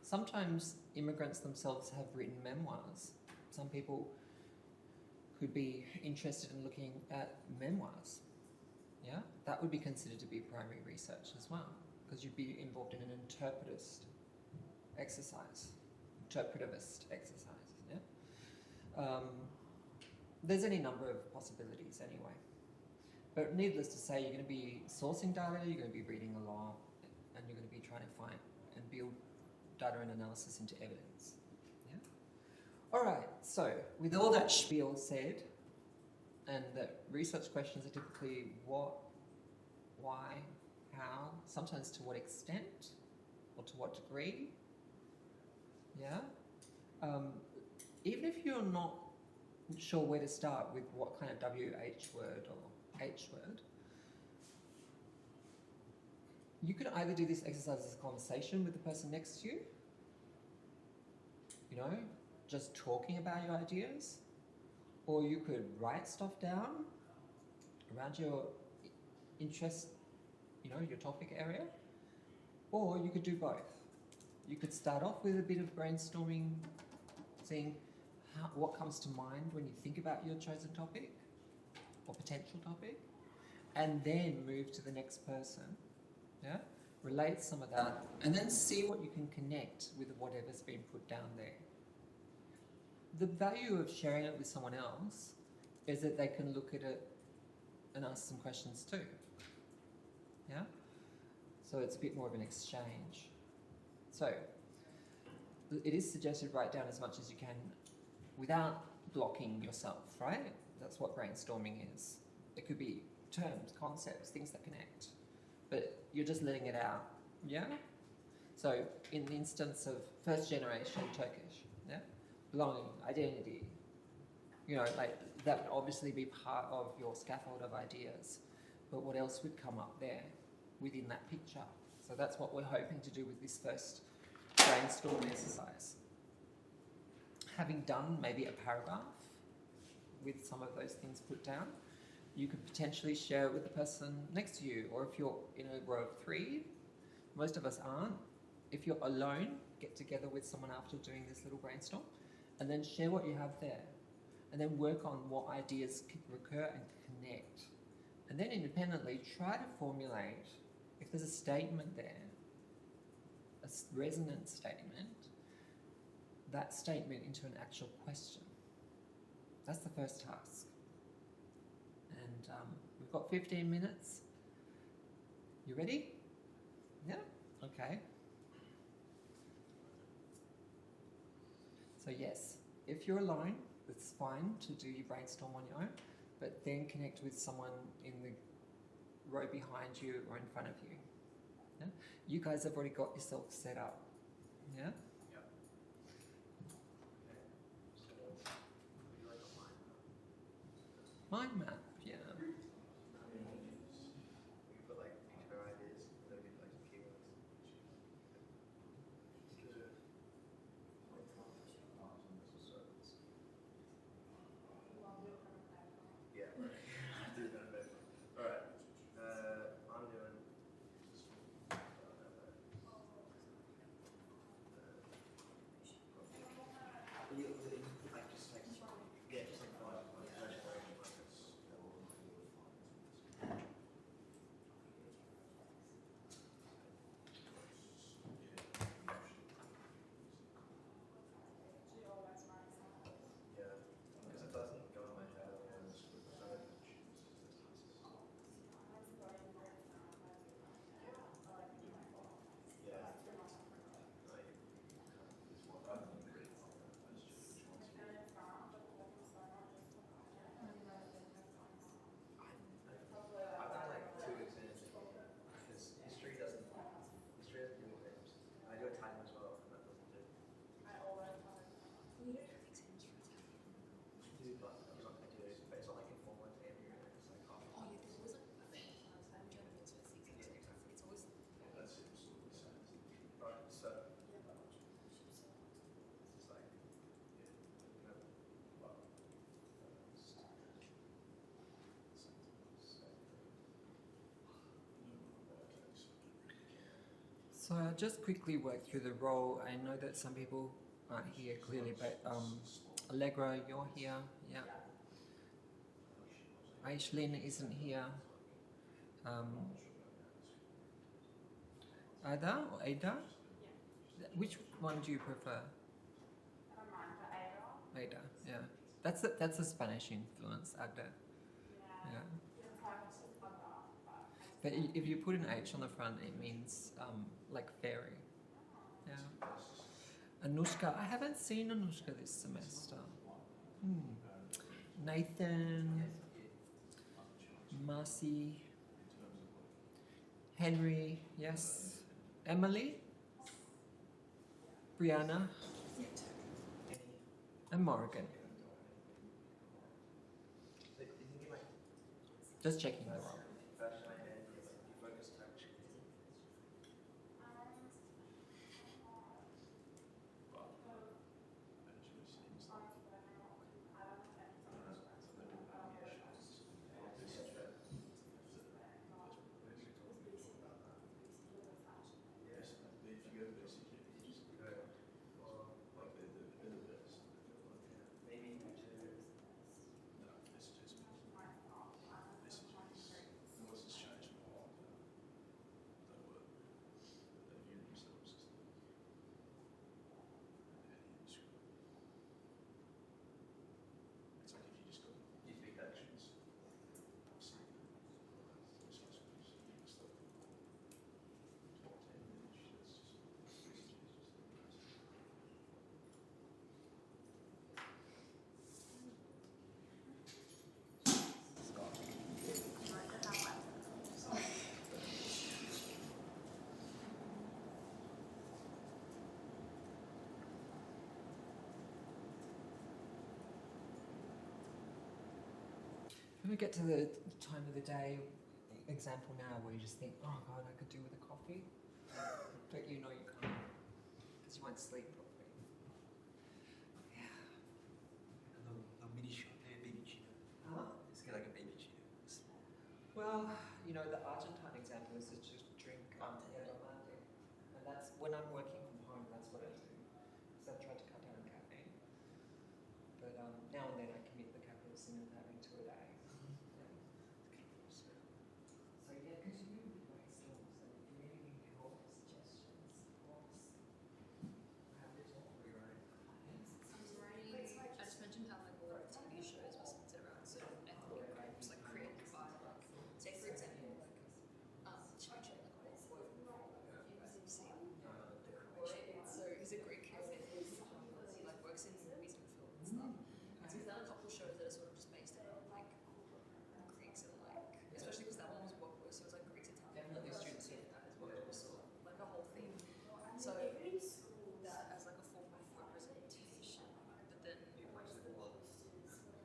sometimes immigrants themselves have written memoirs. Some people could be interested in looking at memoirs. Yeah, that would be considered to be primary research as well, because you'd be involved in an interpretivist exercise. Yeah. There's any number of possibilities anyway. But needless to say, you're going to be sourcing data, you're going to be reading a lot, and you're going to be trying to find and build data and analysis into evidence. Yeah. All right. So with all that spiel said, and that research questions are typically what, why, how, sometimes to what extent, or to what degree. Yeah. Even if you're not sure where to start with what kind of WH word or H word, you could either do this exercise as a conversation with the person next to you, you know, just talking about your ideas, or you could write stuff down around your interest, you know, your topic area, or you could do both. You could start off with a bit of brainstorming, seeing what comes to mind when you think about your chosen topic or potential topic, and then move to the next person, yeah? Relate some of that, and then see what you can connect with whatever's been put down there. The value of sharing it with someone else is that they can look at it and ask some questions too, yeah? So it's a bit more of an exchange. So, it is suggested write down as much as you can without blocking yourself, right? That's what brainstorming is. It could be terms, concepts, things that connect. but you're just letting it out. Yeah? So, in the instance of first generation Turkish, yeah? Belonging, identity, you know, like that would obviously be part of your scaffold of ideas. But what else would come up there within that picture? So that's what we're hoping to do with this first brainstorm exercise. Having done maybe a paragraph with some of those things put down, you could potentially share it with the person next to you, or if you're in a row of 3, most of us aren't. If you're alone, get together with someone after doing this little brainstorm, and then share what you have there, and then work on what ideas can recur and connect. And then independently try to formulate, if there's a statement there, a resonant statement, that statement into an actual question. That's the first task. And we've got 15 minutes. You ready? Yeah? Okay. So yes, if you're alone, it's fine to do your brainstorm on your own, but then connect with someone in the row behind you or in front of you. Yeah? You guys have already got yourself set up. Yeah? Mind map, yeah. So I'll just quickly work through the role. I know that some people aren't here clearly, but Allegra, you're here, yeah. Aishlin isn't here. Ada or Ada? Which one do you prefer? Ada, yeah. That's a Spanish influence, Ada. Yeah. But if you put an H on the front, it means like fairy. Yeah. Anushka, I haven't seen Anushka this semester. Nathan, Marcy, Henry, yes. Emily, Brianna, and Morgan. Just checking the role. Can we get to the time of the day example now where you just think, oh God, I could do with a coffee, but you know you can't because you won't sleep properly. Yeah. A mini shot, baby cheetah. Huh? Just get like a baby cheetah. Well, you know, the Argentine example is to just drink yellow latte. And that's when I'm working from home, that's what I do. So I've tried to cut down caffeine. But now and then I commit the capital sin of having 2 a day. So yeah, because you really brainstorm. So if you need any help, suggestions, thoughts, have this all for your own. I just mentioned how like a lot of TV shows were centered around sort of ethnic groups, like created by like, say for example, like Churchill, like what you guys have seen. So he's a Greek comedian. He like works in movies and film and stuff. And so he's done a couple shows that are sort of just based around like Greeks and like, especially because that one was woke, so it was like Greeks, Italian, Definitely students students. of that as well. So like a whole thing. So that as like a form of representation, but then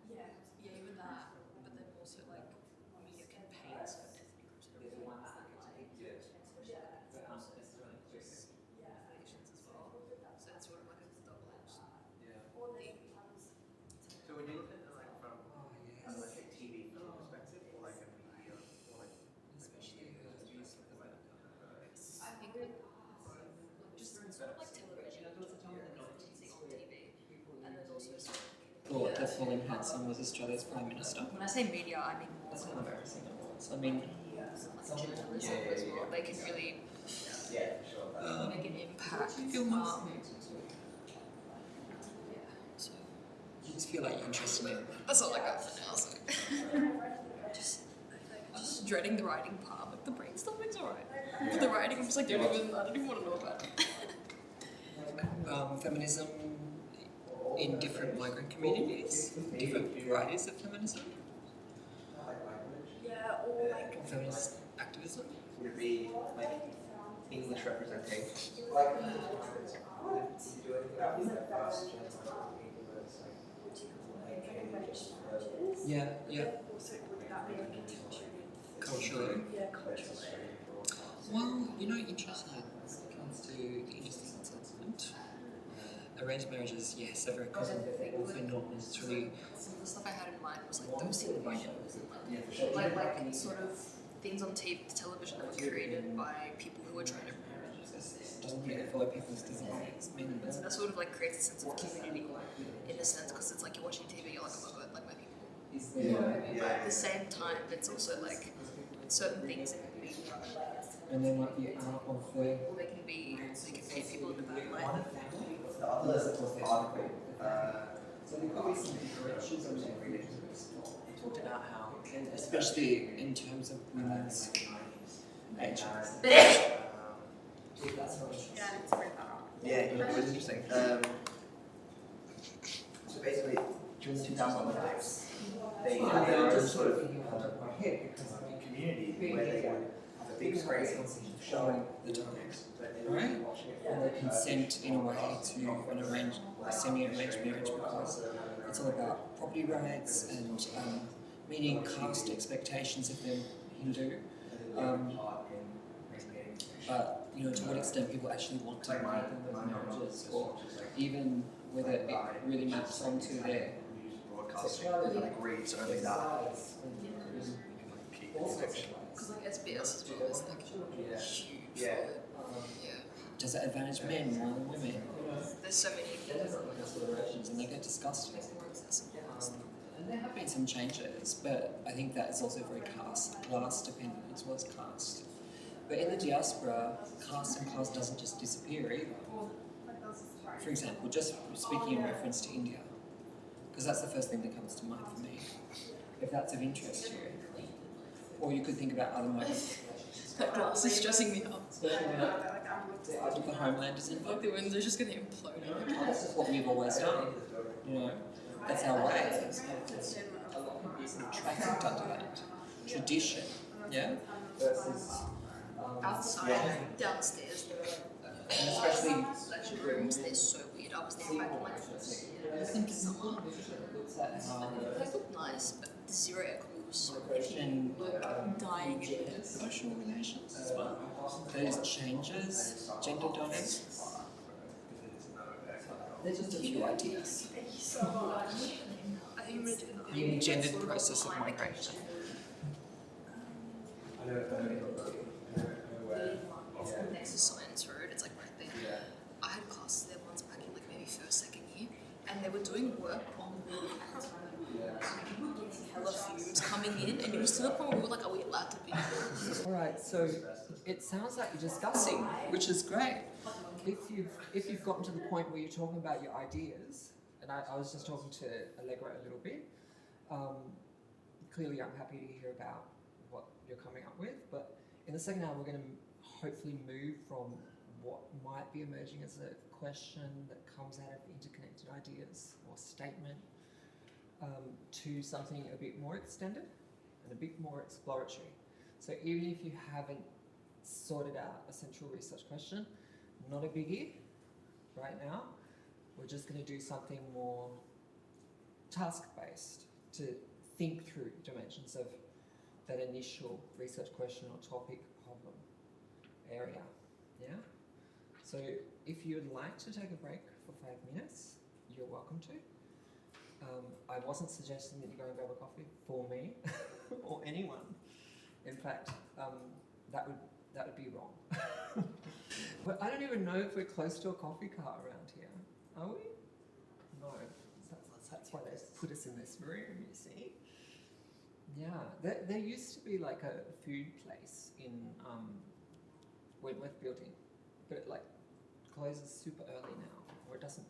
yeah, even that, but then also like media can paint certain ethnic groups that are ones that like affiliations as well. So it's sort of like a double-edged thing. So when you look at it like from Oh, yes. like a TV film perspective, or like a media, or like Especially use of the I think like just sort of like television, that you see on TV, and there's also sort of thought that Pauline Hanson was Australia's Prime Minister. when I say media, I mean more That's like not embarrassing at all. So I mean, like journalism as well. They can really yeah, sure. make an impact. Yeah, so you just feel like you're interested in. that's all I got for now. So. just dreading the writing part. Like the brainstorming's alright. For the writing, I'm just like I don't even want to know about it. Feminism in different migrant communities, different varieties of feminism, Yeah, or like or feminist activism. Would it be like English representation? Yeah, yeah. also would that be like intentionally? Culturally. Yeah, culturally. Well, you know, interesting. When it comes to the interstate assessment, arranged marriages, yes, are very common, but also not necessarily. Some of the stuff I had in mind was like those televisions and like sort of things on television that were created by people who were trying to. Doesn't really follow people's desires, meaning So that sort of like creates a sense of community in a sense because it's like you're watching TV, you're like, oh my god, like my people. But at the same time, it's also like certain things that can be, and there might be art of the. or they can paint people in a bad light. The other article, So there could be some corrections on that. it talked about how, Especially in terms of women's age. Yeah, it's very bad. yeah, it was interesting. So basically, during the 2000 Olympics, they had their own sort of community where they would have a big screen showing The times. right? And they consent in a way to an arranged, semi-arranged marriage because it's all about property rights and meeting caste expectations of them Hindu. But you know, to what extent people actually want to make them as marriages, or even whether it really maps onto their broadcasting that agrees only that. Because like SBS as well is like huge. Yeah. Yeah. does it advantage men more than women? There's so many things. Considerations, and they get discussed. Makes it more accessible and stuff. And there have been some changes, but I think that is also very class dependent as well as caste. But in the diaspora, caste and class doesn't just disappear either. For example, just speaking in reference to India, because that's the first thing that comes to mind for me, if that's of interest to you. Or you could think about other migrants. That glass is stressing me out. Especially when the homeland is Like involved. the winds are just gonna implode. Oh, this is what we've always done. You know, that's our way. A lot of people sort of trafficked under that tradition, yeah. Versus Outside, downstairs, and especially lecture rooms, they're so weird. I was there back in like I think someone looks at how they look nice, but the zero air migration dying in social relations as well. Those changes, gender dynamics. They're just a few ideas. I think I'm gonna do that. The engendered process of migration. Next to Science Road, it's like right there. I had classes there once back in like maybe first, second year, and they were doing work on the hella fumes coming in, and it was to the point where we were like, are we allowed to be here? All right, so it sounds like you're discussing, which is great. If you've gotten to the point where you're talking about your ideas, and I was just talking to Allegra a little bit, clearly I'm happy to hear about what you're coming up with, but in the second hour we're going to hopefully move from what might be emerging as a question that comes out of interconnected ideas or statement to something a bit more extended and a bit more exploratory. So even if you haven't sorted out a central research question, not a biggie right now. We're just going to do something more task-based to think through dimensions of that initial research question or topic, problem, area. Yeah? So if you would like to take a break for 5 minutes, you're welcome to. I wasn't suggesting that you go and grab a coffee for me or anyone. In fact, that would be wrong. But I don't even know if we're close to a coffee cart around here. Are we? No. That's why they put us in this room, you see. Yeah. There used to be like a food place in Wentworth building, but it like closes super early now, or it doesn't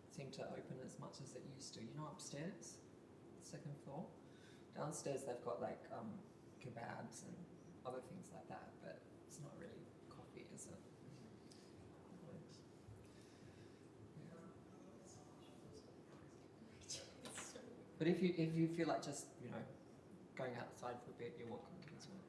seem to open as much as it used to. You know, upstairs, second floor. Downstairs they've got like kebabs and other things like that, but it's not really coffee, is it? But if you feel like just, you know, going outside for a bit, you're welcome to as well.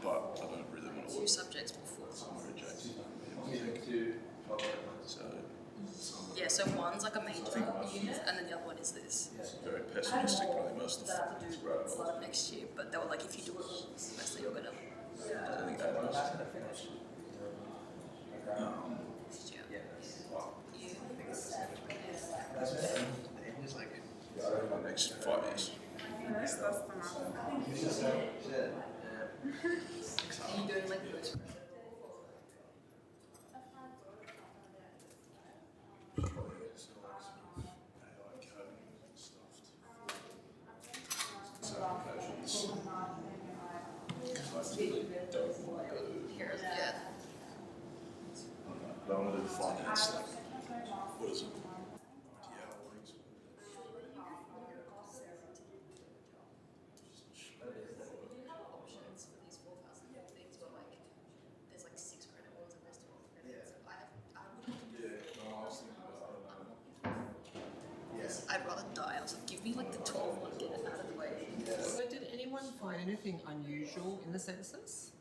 But I don't really want to Two work subjects before. somewhere adjacent. So Yeah, so one's like a major, and then the other one is this. very pessimistic, probably most of the That to do a lot of next year, but they were like, if you do it all semester, you're gonna I think that was next year. the next 5 years. Are you doing like this? Yeah. I don't want to do finance, like, what is it? Yeah, things. Options for these 4,000 things were like, there's like 6 credit ones and there's 12 credits. I I'd rather die. I was like, give me like the 12 one, get it out of the way. So did anyone find anything unusual in the census?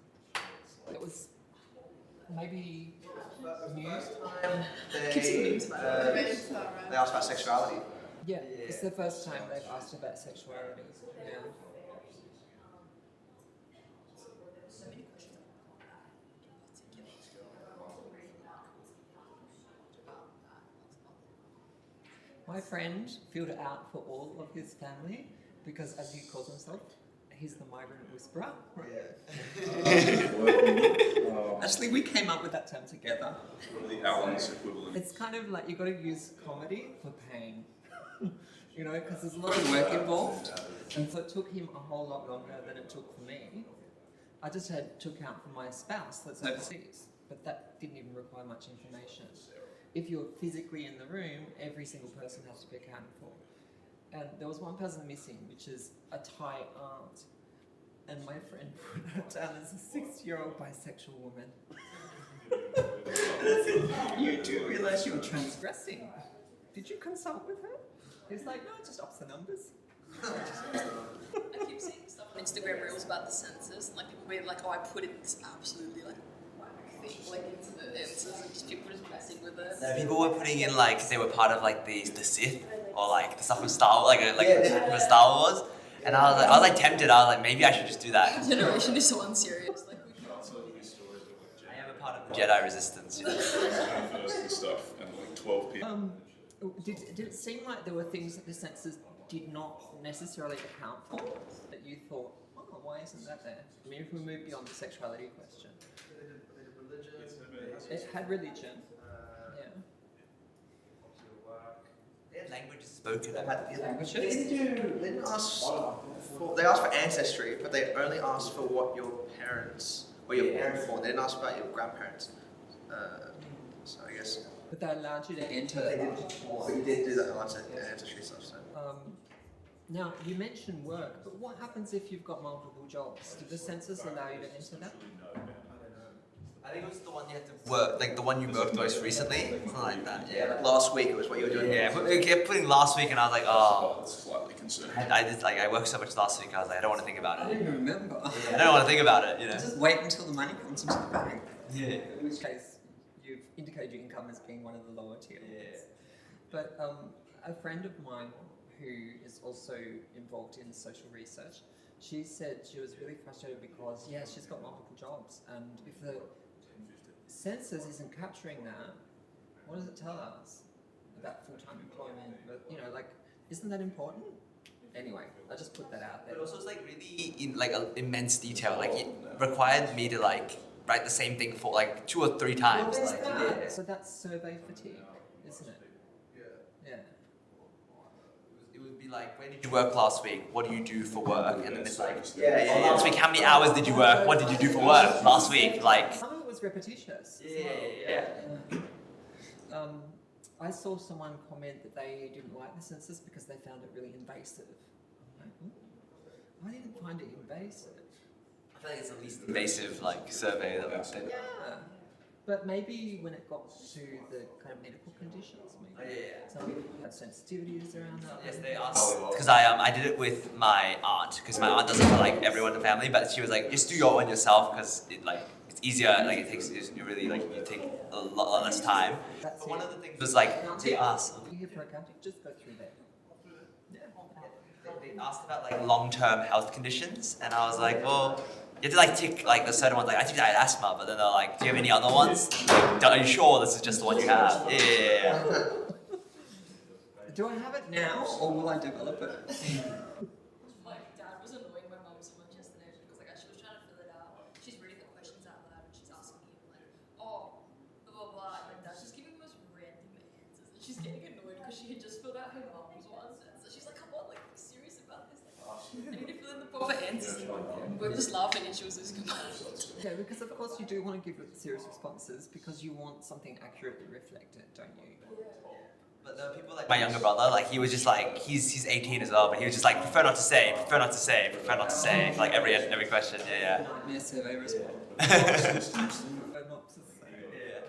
That was maybe new? Keep seeing memes about it. They asked about sexuality. Yeah, it's the first time they've asked about sexuality. Yeah. So many questions about that in particular. My friend filled it out for all of his family because, as he calls himself, he's the migrant whisperer. Actually, we came up with that term together. The Allen's equivalent. It's kind of like you got to use comedy for pain, you know, because there's a lot of work involved, and so it took him a whole lot longer than it took for me. I just took out for my spouse that's overseas, but that didn't even require much information. If you're physically in the room, every single person has to be accounted for. And there was one person missing, which is a Thai aunt. And my friend put her down as a 6-year-old bisexual woman. You do realise you were transgressing. Did you consult with her? He's like, no, it just ups the numbers. I keep seeing stuff on Instagram Reels about the census, and like people being like, "Oh, I put in this absolutely like whack thing like into the answers, and just people just messing with it." No, people were putting in like they were part of like the Sith or like the stuff with Star for Star Wars, and I was like tempted. I was like, maybe I should just do that. Generation is so unserious. Like we Can't tell any stories of like I am a part of the Jedi Resistance. You know? university stuff and like 12 people. Did it seem like there were things that the census did not necessarily account for that you thought, oh, why isn't that there? I mean, if we move beyond the sexuality question, it had religion. Yeah. They had languages spoken. Languages. They didn't ask for. They asked for ancestry, but they only asked for what your parents or your parents born. They didn't ask about your grandparents. So I guess. But they allowed you to enter. But you did do that ancestry stuff. So. Now, you mentioned work, but what happens if you've got multiple jobs? Did the census allow you to enter that? I think it was the one you had to work, like the one you worked most recently, something like that. Yeah. Last week it was what you were doing. Yeah, but we kept putting last week, and I was like, oh. It's slightly concerning. I worked so much last week. I was like, I don't want to think about I it. didn't remember. I don't want to think about it. You know. Just wait until the money comes into the bank. Yeah. In which case, you've indicated your income as being one of the lower tier ones. Yeah. But a friend of mine who is also involved in social research, she said she was really frustrated because, yeah, she's got multiple jobs, and if the census isn't capturing that, what does it tell us about full-time employment? But, you know, like, isn't that important? Anyway, I just put that out there. But also, it's like really in like immense detail. Like it required me to like write the same thing for like 2 or 3 times. Well, Like, there's that. yeah. So that's survey fatigue, isn't it? Yeah. It would be like, where did you work last week? What do you do for work? And then it's like, Yeah. last week, how many hours did you work? What did you do for work last week? Like, Some of it was repetitious. as yeah. well. I saw someone comment that they didn't like the census because they found it really invasive. I'm like, "Ooh, I didn't find it invasive." I feel like it's the least invasive like survey that we've done. Yeah. But maybe when it got to the kind of medical conditions, maybe some people had sensitivities around that. Yes, they asked because I did it with my aunt because my aunt does it for like everyone in the family, but she was like, just do your one yourself because it like it's easier. Like it takes you really like you take a lot less time. That's But it. one of the things was like they asked. You're here for accounting, just go through that. Yeah. They asked about like long-term health conditions, and I was like, well, you have to like tick like the certain ones. Like I think I had asthma, but then they're like, do you have any other ones? Like, are you sure this is just the one you have? Yeah. Do I have it now, or will I develop it? My dad was annoying my mum so much yesterday because like she was trying to fill it out. She's reading the questions out loud and she's asking him like, oh, blah blah blah, and my dad's just giving the most random answers and she's getting annoyed because she had just filled out her mum's ones. And so she's like, come on, like, be serious about this. Like, I need to fill in the proper answers. We're just laughing and she was losing her mind. Yeah, because of course you do want to give serious responses because you want something accurately reflected, don't you? But there were people like my younger brother, like he was just like he's 18 as well, but he was just like prefer not to say, prefer not to say, prefer not to say, like every question. Yeah. Nightmare survey response. Prefer not to say. Yeah.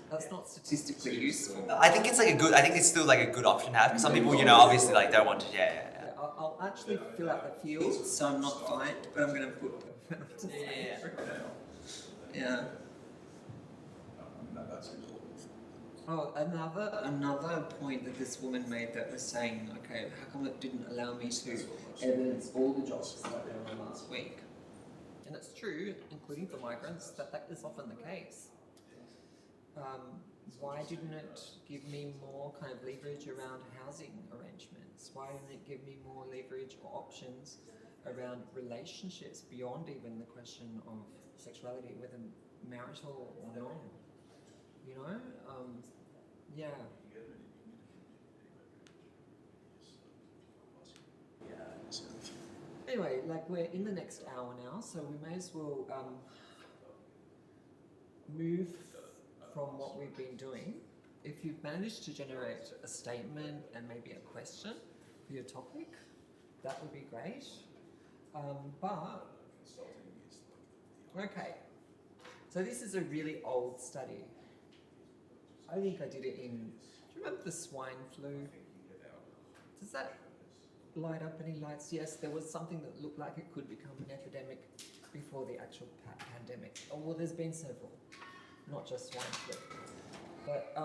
That's not statistically useful. I think it's like a good. I think it's still like a good option to have. Some people, you know, obviously like don't want to. Yeah. Yeah, I'll actually fill out the field, so I'm not fine, but I'm going to put prefer not to say. Yeah. That's important. Oh, another point that this woman made that was saying, okay, how come it didn't allow me to evidence all the jobs that there were last week? And it's true, including for migrants, that is often the case. Why didn't it give me more kind of leverage around housing arrangements? Why didn't it give me more leverage or options around relationships beyond even the question of sexuality, whether marital or not? You know? Yeah. Anyway, like we're in the next hour now, so we may as well move from what we've been doing. If you've managed to generate a statement and maybe a question for your topic, that would be great. Okay. So this is a really old study. I think I did it in. Do you remember the swine flu? Does that light up any lights? Yes, there was something that looked like it could become an epidemic before the actual pandemic. Oh, well, there's been several, not just swine flu. But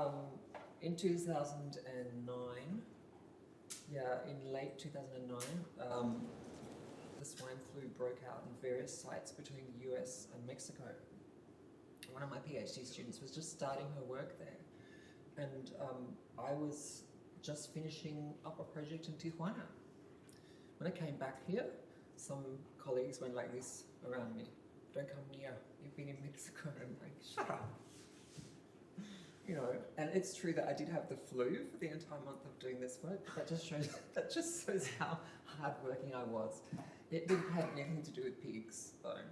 in 2009, in late 2009, the swine flu broke out in various sites between the US and Mexico. One of my PhD students was just starting her work there, and I was just finishing up a project in Tijuana. When I came back here, some colleagues went like this around me. Don't come near, you've been in Mexico. And I'm like, shut up. You know, and it's true that I did have the flu for the entire month of doing this work. That just shows how hardworking I was. It didn't have anything to do with pigs, though.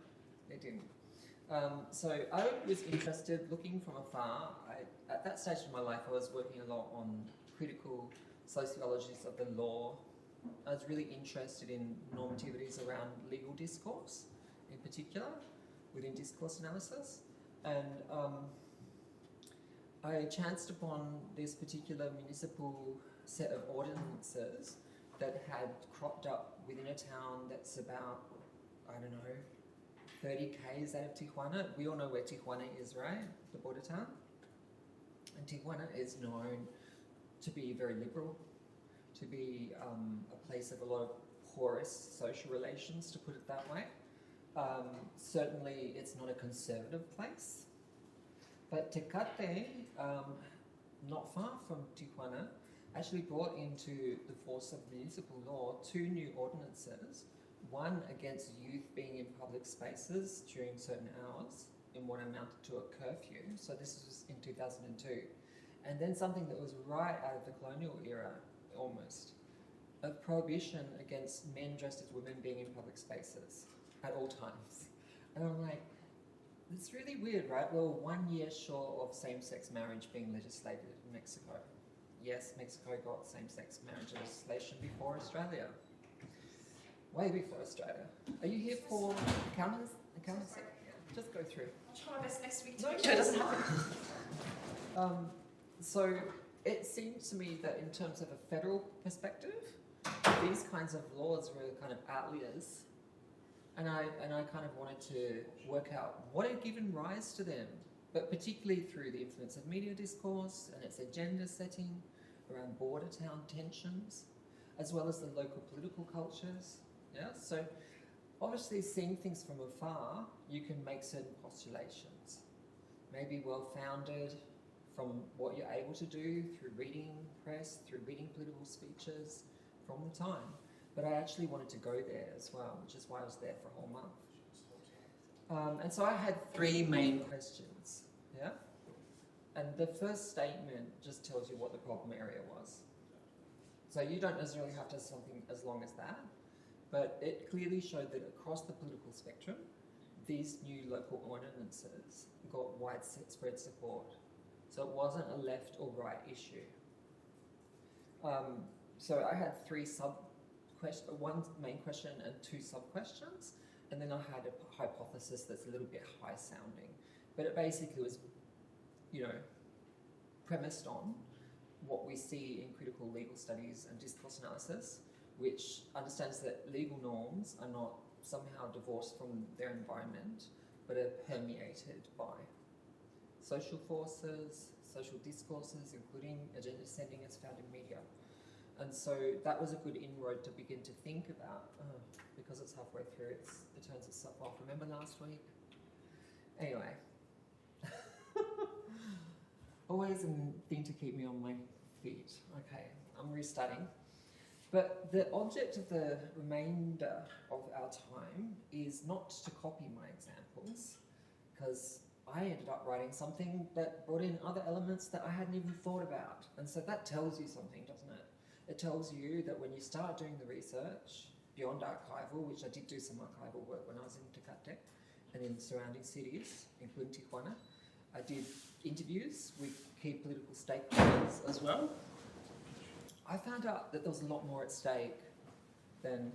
It didn't. So I was interested, looking from afar. At that stage of my life, I was working a lot on critical sociologies of the law. I was really interested in normativities around legal discourse, in particular, within discourse analysis. And I chanced upon this particular municipal set of ordinances that had cropped up within a town that's about, I don't know, 30 k's out of Tijuana. We all know where Tijuana is, right? The border town. And Tijuana is known to be very liberal, to be a place of a lot of porous social relations, to put it that way. Certainly, it's not a conservative place. But Tecate, not far from Tijuana, actually brought into the force of municipal law 2 new ordinances. One against youth being in public spaces during certain hours in what amounted to a curfew. So this was in 2002. And then something that was right out of the colonial era, almost. A prohibition against men dressed as women being in public spaces at all times. And I'm like, it's really weird, right? We're 1 year short of same-sex marriage being legislated in Mexico. Yes, Mexico got same-sex marriage legislation before Australia. Way before Australia. Are you here for accountants? Yeah, just go through. I'll try my best next week to No, make sure it doesn't happen. So it seems to me that in terms of a federal perspective, these kinds of laws were kind of outliers, and I kind of wanted to work out what had given rise to them, but particularly through the influence of media discourse and its agenda setting around border town tensions, as well as the local political cultures. Yeah, so obviously seeing things from afar, you can make certain postulations, maybe well-founded from what you're able to do through reading press, through reading political speeches from the time. But I actually wanted to go there as well, which is why I was there for a whole month. And so I had 3 main questions, yeah? And the first statement just tells you what the problem area was. So you don't necessarily have to have something as long as that, but it clearly showed that across the political spectrum, these new local ordinances got widespread support. So it wasn't a left or right issue. So I had 1 main question and 2 sub-questions, and then I had a hypothesis that's a little bit high-sounding. But it basically was, premised on what we see in critical legal studies and discourse analysis, which understands that legal norms are not somehow divorced from their environment, but are permeated by social forces, social discourses, including agenda setting as found in media. And so that was a good inroad to begin to think about, because it's halfway through, it turns itself off. Remember last week? Anyway. Always a thing to keep me on my feet. Okay, I'm restarting. But the object of the remainder of our time is not to copy my examples, because I ended up writing something that brought in other elements that I hadn't even thought about. And so that tells you something, doesn't it? It tells you that when you start doing the research beyond archival, which I did do some archival work when I was in Tecate and in surrounding cities, including Tijuana, I did interviews with key political stakeholders as well. I found out that there was a lot more at stake than,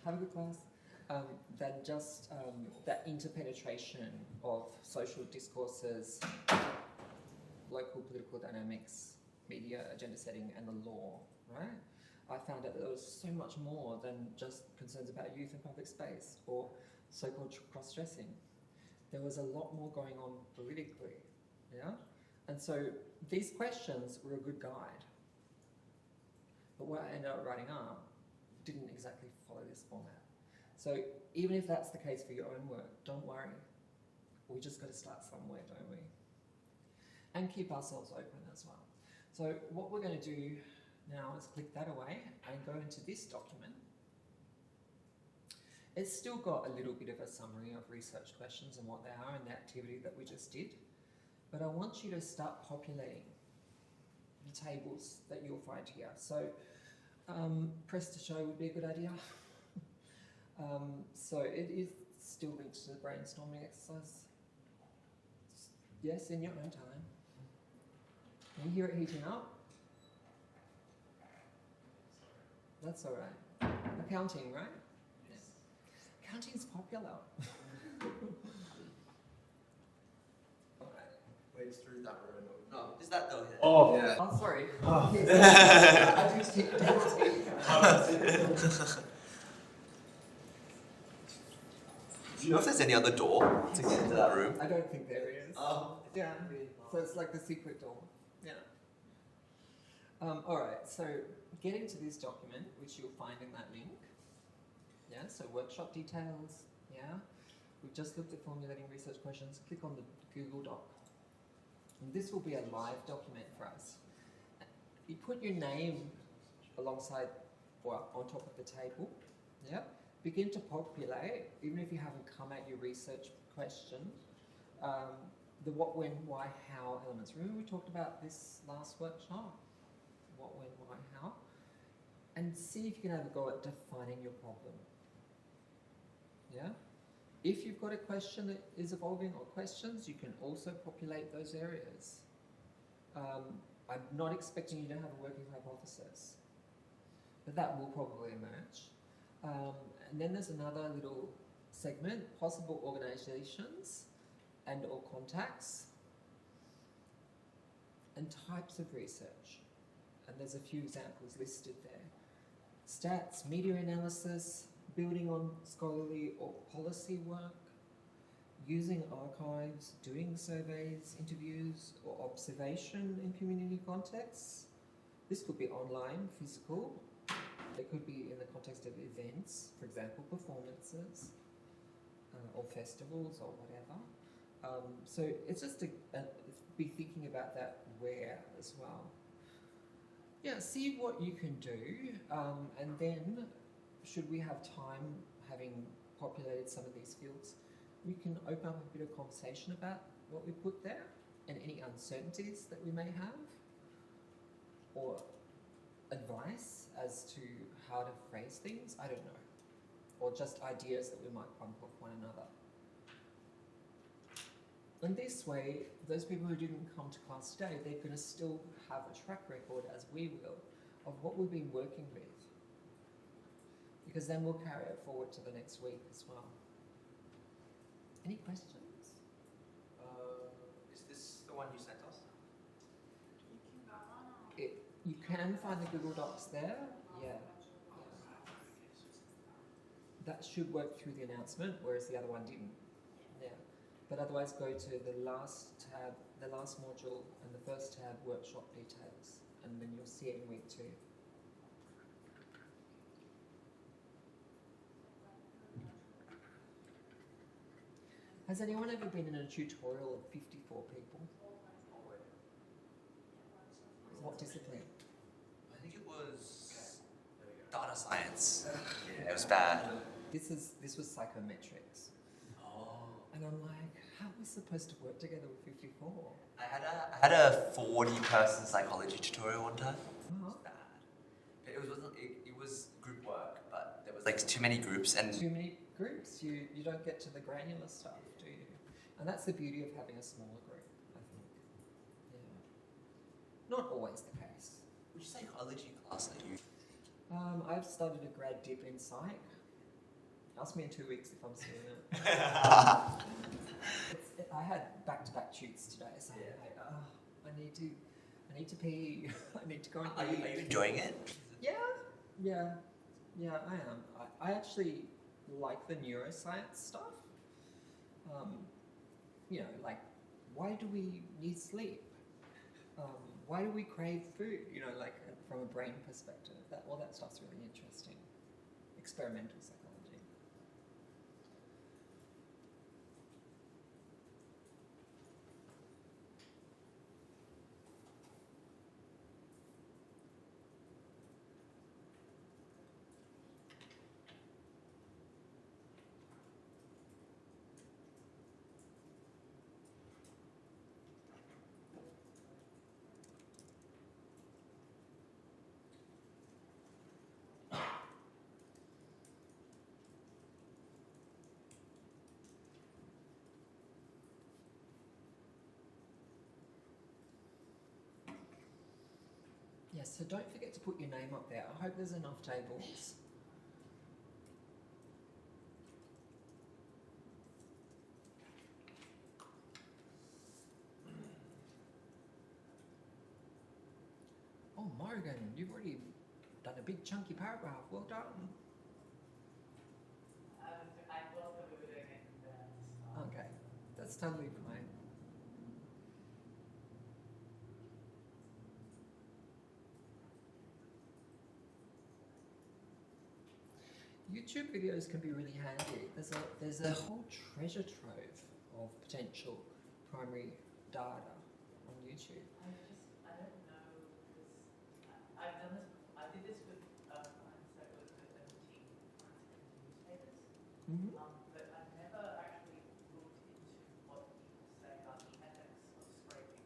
have a good class, than just that interpenetration of social discourses local political dynamics, media, agenda setting, and the law, right? I found out that there was so much more than just concerns about youth and public space or so-called cross-dressing. There was a lot more going on politically, yeah? And so these questions were a good guide. But what I ended up writing up didn't exactly follow this format. So even if that's the case for your own work, don't worry. We just got to start somewhere, don't we? And keep ourselves open as well. So what we're going to do now is click that away and go into this document. It's still got a little bit of a summary of research questions and what they are and the activity that we just did. But I want you to start populating the tables that you'll find here. So press to show would be a good idea. So it is still linked to the brainstorming exercise. Yes, in your own time. Can you hear it heating up? That's all right. Accounting, right? Yes. Accounting's popular. All right. Wait through that room. No, is that though? Here? Oh, Yeah. Oh, sorry. Oh. Yes, I do take. Do you know if there's any other door to get into that room? I don't think there is. Oh. Yeah. So it's like the secret door. Yeah. All right. So get into this document, which you'll find in that link. Yeah. So workshop details. Yeah. We've just looked at formulating research questions. Click on the Google Doc. And this will be a live document for us. You put your name alongside or on top of the table. Yeah. Begin to populate, even if you haven't come at your research question, the what, when, why, how elements. Remember we talked about this last workshop? What, when, why, how? And see if you can have a go at defining your problem. Yeah? If you've got a question that is evolving or questions, you can also populate those areas. I'm not expecting you to have a working hypothesis, but that will probably emerge. And then there's another little segment, possible organisations and or contacts and types of research. And there's a few examples listed there. Stats, media analysis, building on scholarly or policy work, using archives, doing surveys, interviews, or observation in community contexts. This could be online, physical. It could be in the context of events, for example, performances, or festivals, or whatever. So it's just to be thinking about that where as well. Yeah, see what you can do, and then should we have time, having populated some of these fields, we can open up a bit of conversation about what we put there and any uncertainties that we may have, or advice as to how to phrase things, I don't know, or just ideas that we might bump off one another. And this way, those people who didn't come to class today, they're going to still have a track record, as we will, of what we've been working with. Because then we'll carry it forward to the next week as well. Any questions? Is this the one you sent us? You can find the Google Docs there, yeah. That should work through the announcement, whereas the other one didn't. Yeah. But otherwise go to the last tab, the last module, and the first tab, workshop details, and then you'll see it in week 2. Has anyone ever been in a tutorial of 54 people? What discipline? I think it was data science. Yeah, it was bad. This was psychometrics. Oh. And I'm like, how are we supposed to work together with 54? I had a 40-person psychology tutorial one time. It was bad. But it was group work, but there was like too many groups and Too many groups, you don't get to the granular stuff, do you? And that's the beauty of having a smaller group, I think. Yeah. Not always the case. which psychology class are you? I've started a grad dip in psych. Ask me in 2 weeks if I'm still in it. I had back-to-back tutes today, so Yeah. I need to pee. I need to go and Are eat. you enjoying it? Yeah, I am. I actually like the neuroscience stuff. You know, like, why do we need sleep? Why do we crave food? You know, like from a brain perspective, all that stuff's really interesting. Experimental psychology. Yes, so don't forget to put your name up there. I hope there's enough tables. Oh, Morgan, you've already done a big chunky paragraph. Well done. I thought that we were doing it in that. Okay, that's totally fine. YouTube videos can be really handy. There's a whole treasure trove of potential primary data on YouTube. I don't know, because I've done this before. I did this with clients that work with MT, newspapers. Mm-hmm. But I've never actually looked into what people say about the ethics of scraping.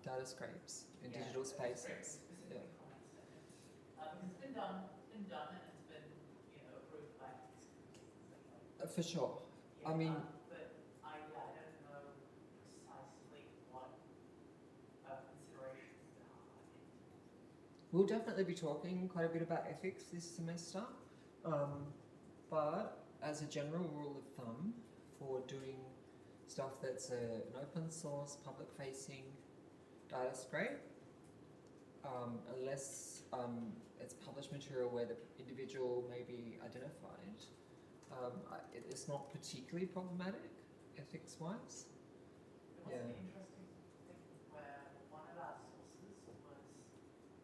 Data scrapes in Yeah, digital scraping, spaces. specifically Yeah. comment sections. Because it's been done, and it's been, approved by ethics committees and stuff like that. For sure. Yeah, I mean, but I don't know precisely what considerations there are. we'll definitely be talking quite a bit about ethics this semester. But as a general rule of thumb, for doing stuff that's an open source, public facing data scrape, unless it's published material where the individual may be identified, it's not particularly problematic ethics wise. There was an interesting thing where one of our sources was,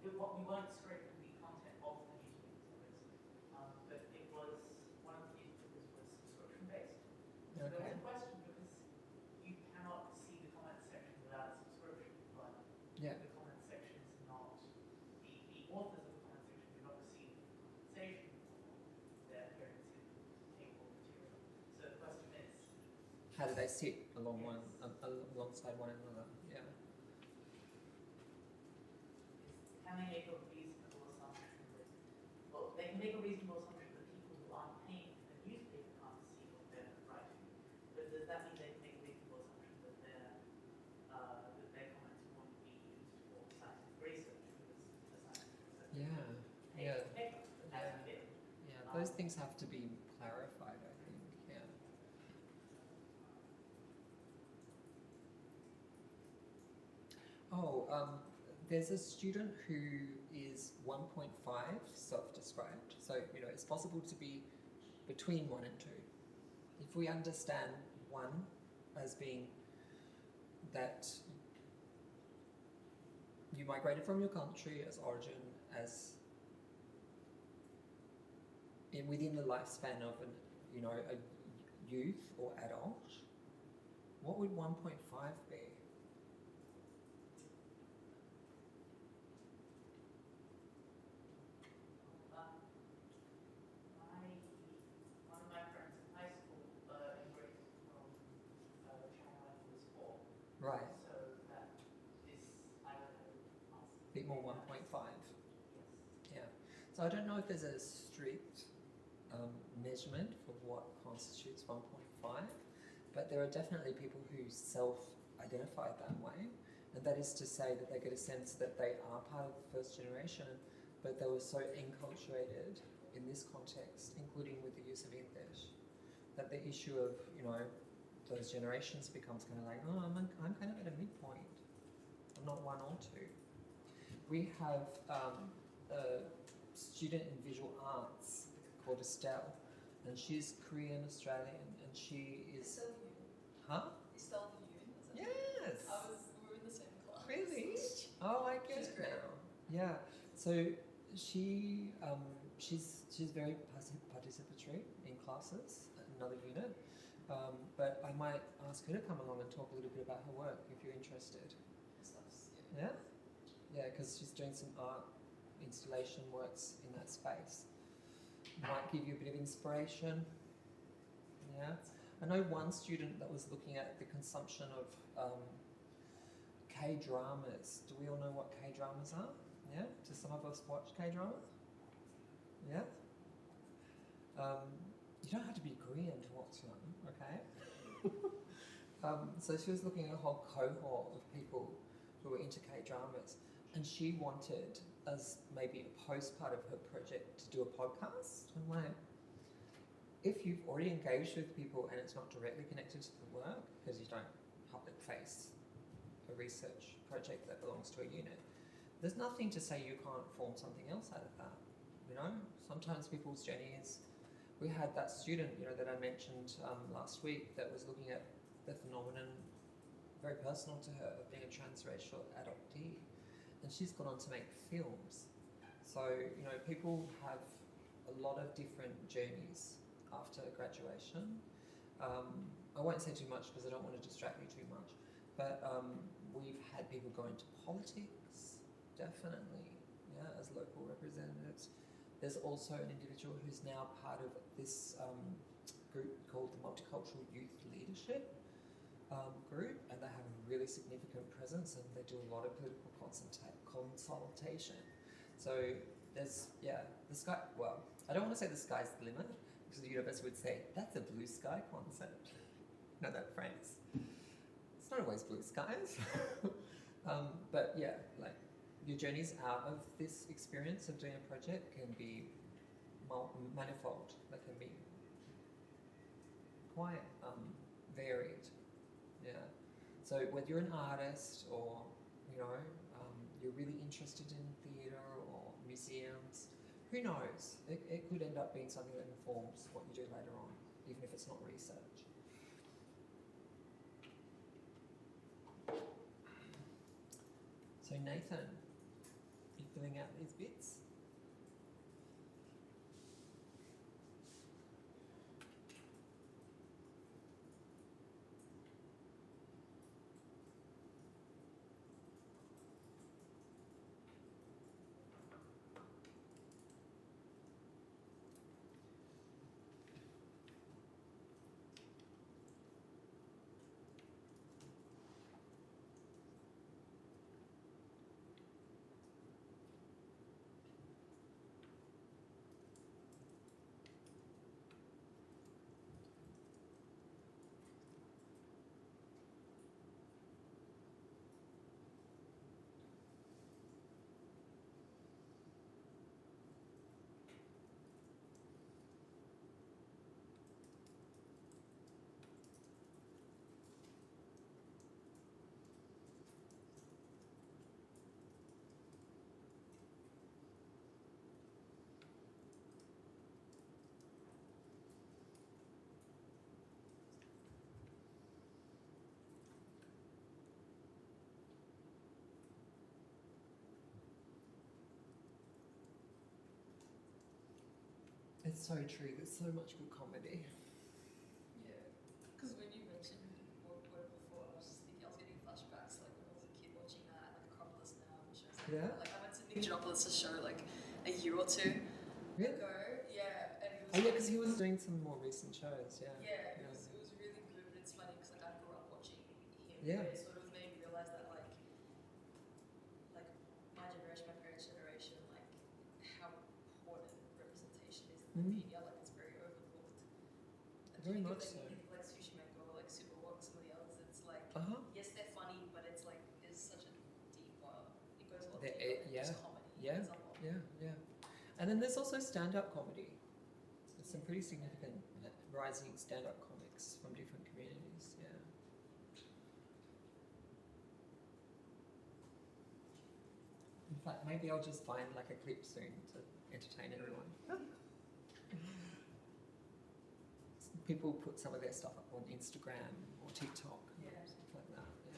we weren't scraping the content of the newspapers, but it was, one of the newspapers was subscription based. So there was a question because you cannot see the comment section without a subscription, but Yeah. the comment section is not, the authors of the comment section do not receive compensation for their appearance in table material. So the question is, How do they sit alongside one another? Yeah. can they make a reasonable assumption that, well, they can make a reasonable assumption that people who aren't paying for the newspaper can't see what they're writing, but does that mean they can make a reasonable assumption that their comments won't be used for scientific research because the scientific research Yeah. paper as it is? Yeah. Those things have to be clarified, I think. Yeah. Oh, there's a student who is 1.5 self-described. So, it's possible to be between 1 and 2. If we understand 1 as being that you migrated from your country as origin, as within the lifespan of a youth or adult, what would 1.5 be? One of my friends in high school immigrated from China when he was 4. Right, So that is, I don't know, a bit more 1.5. yes. Yeah. So I don't know if there's a strict measurement for what constitutes 1.5, but there are definitely people who self-identify that way, and that is to say that they get a sense that they are part of the first generation, but they were so enculturated in this context, including with the use of English, that the issue of those generations becomes kind of like, oh, I'm kind of at a midpoint. not one or two. We have a student in visual arts called Estelle, and she's Korean Australian, and she is. Estelle Yoon. Huh? Estelle Yoon. Is that Yes. we were in the same class. Really? Oh, I get She's it great. now. Yeah. So she's very participatory in classes at another unit. But I might ask her to come along and talk a little bit about her work if you're interested. Yeah? Yeah, because she's doing some art installation works in that space. Might give you a bit of inspiration. Yeah. I know one student that was looking at the consumption of K-dramas. Do we all know what K-dramas are? Yeah? Do some of us watch K-dramas? Yeah? You don't have to be Korean to watch them, okay? So she was looking at a whole cohort of people who were into K-dramas, and she wanted, as maybe a post part of her project, to do a podcast. I'm like, if you've already engaged with people and it's not directly connected to the work, because you don't public face a research project that belongs to a unit, there's nothing to say you can't form something else out of that. You know, sometimes people's journey is. We had that student, you know, that I mentioned last week that was looking at the phenomenon, very personal to her, of being a transracial adoptee, and she's gone on to make films. So, you know, people have a lot of different journeys after graduation. I won't say too much because I don't want to distract you too much, but we've had people go into politics, definitely, yeah, as local representatives. There's also an individual who's now part of this group called the Multicultural Youth Leadership group, and they have a really significant presence, and they do a lot of political consultation. So there's, yeah, the sky, well, I don't want to say the sky's the limit, because the universe would say, that's a blue sky concept. Know that phrase? It's not always blue skies. But yeah, like, your journeys out of this experience of doing a project can be manifold. They can be quite varied. Yeah. So whether you're an artist or, you know, you're really interested in theatre or museums, who knows? It could end up being something that informs what you do later on, even if it's not research. So Nathan, you filling out these bits? It's so true. There's so much good comedy. Yeah, because when you mentioned what before, I was just thinking, I was getting flashbacks like when I was a kid watching that, like Acropolis Now and shows like Yeah. that. Like I went to Niggeropolis to show like a year or two Really? ago. Yeah, and it was. Oh yeah, because he was doing some more recent shows. Yeah. Yeah, it was really good, but it's funny because like I grew up watching him. Yeah. But it sort of made me realize that like my generation, my parents' generation, like how important representation is in the Mhm. media. Like it's very overlooked. Like, Very you much think so. of, like Sushi Menko or like Superwalk, some of the others. It's like Uh huh. yes, they're funny, but it's like there's such a deeper. It goes a lot The- deeper than yeah, just comedy. yeah, It's a lot. Yeah. And then there's also stand-up comedy. There's some pretty significant rising stand-up comics from different communities. Yeah. In fact, maybe I'll just find like a clip soon to entertain everyone. People put some of their stuff up on Instagram or TikTok, stuff like that. Yeah.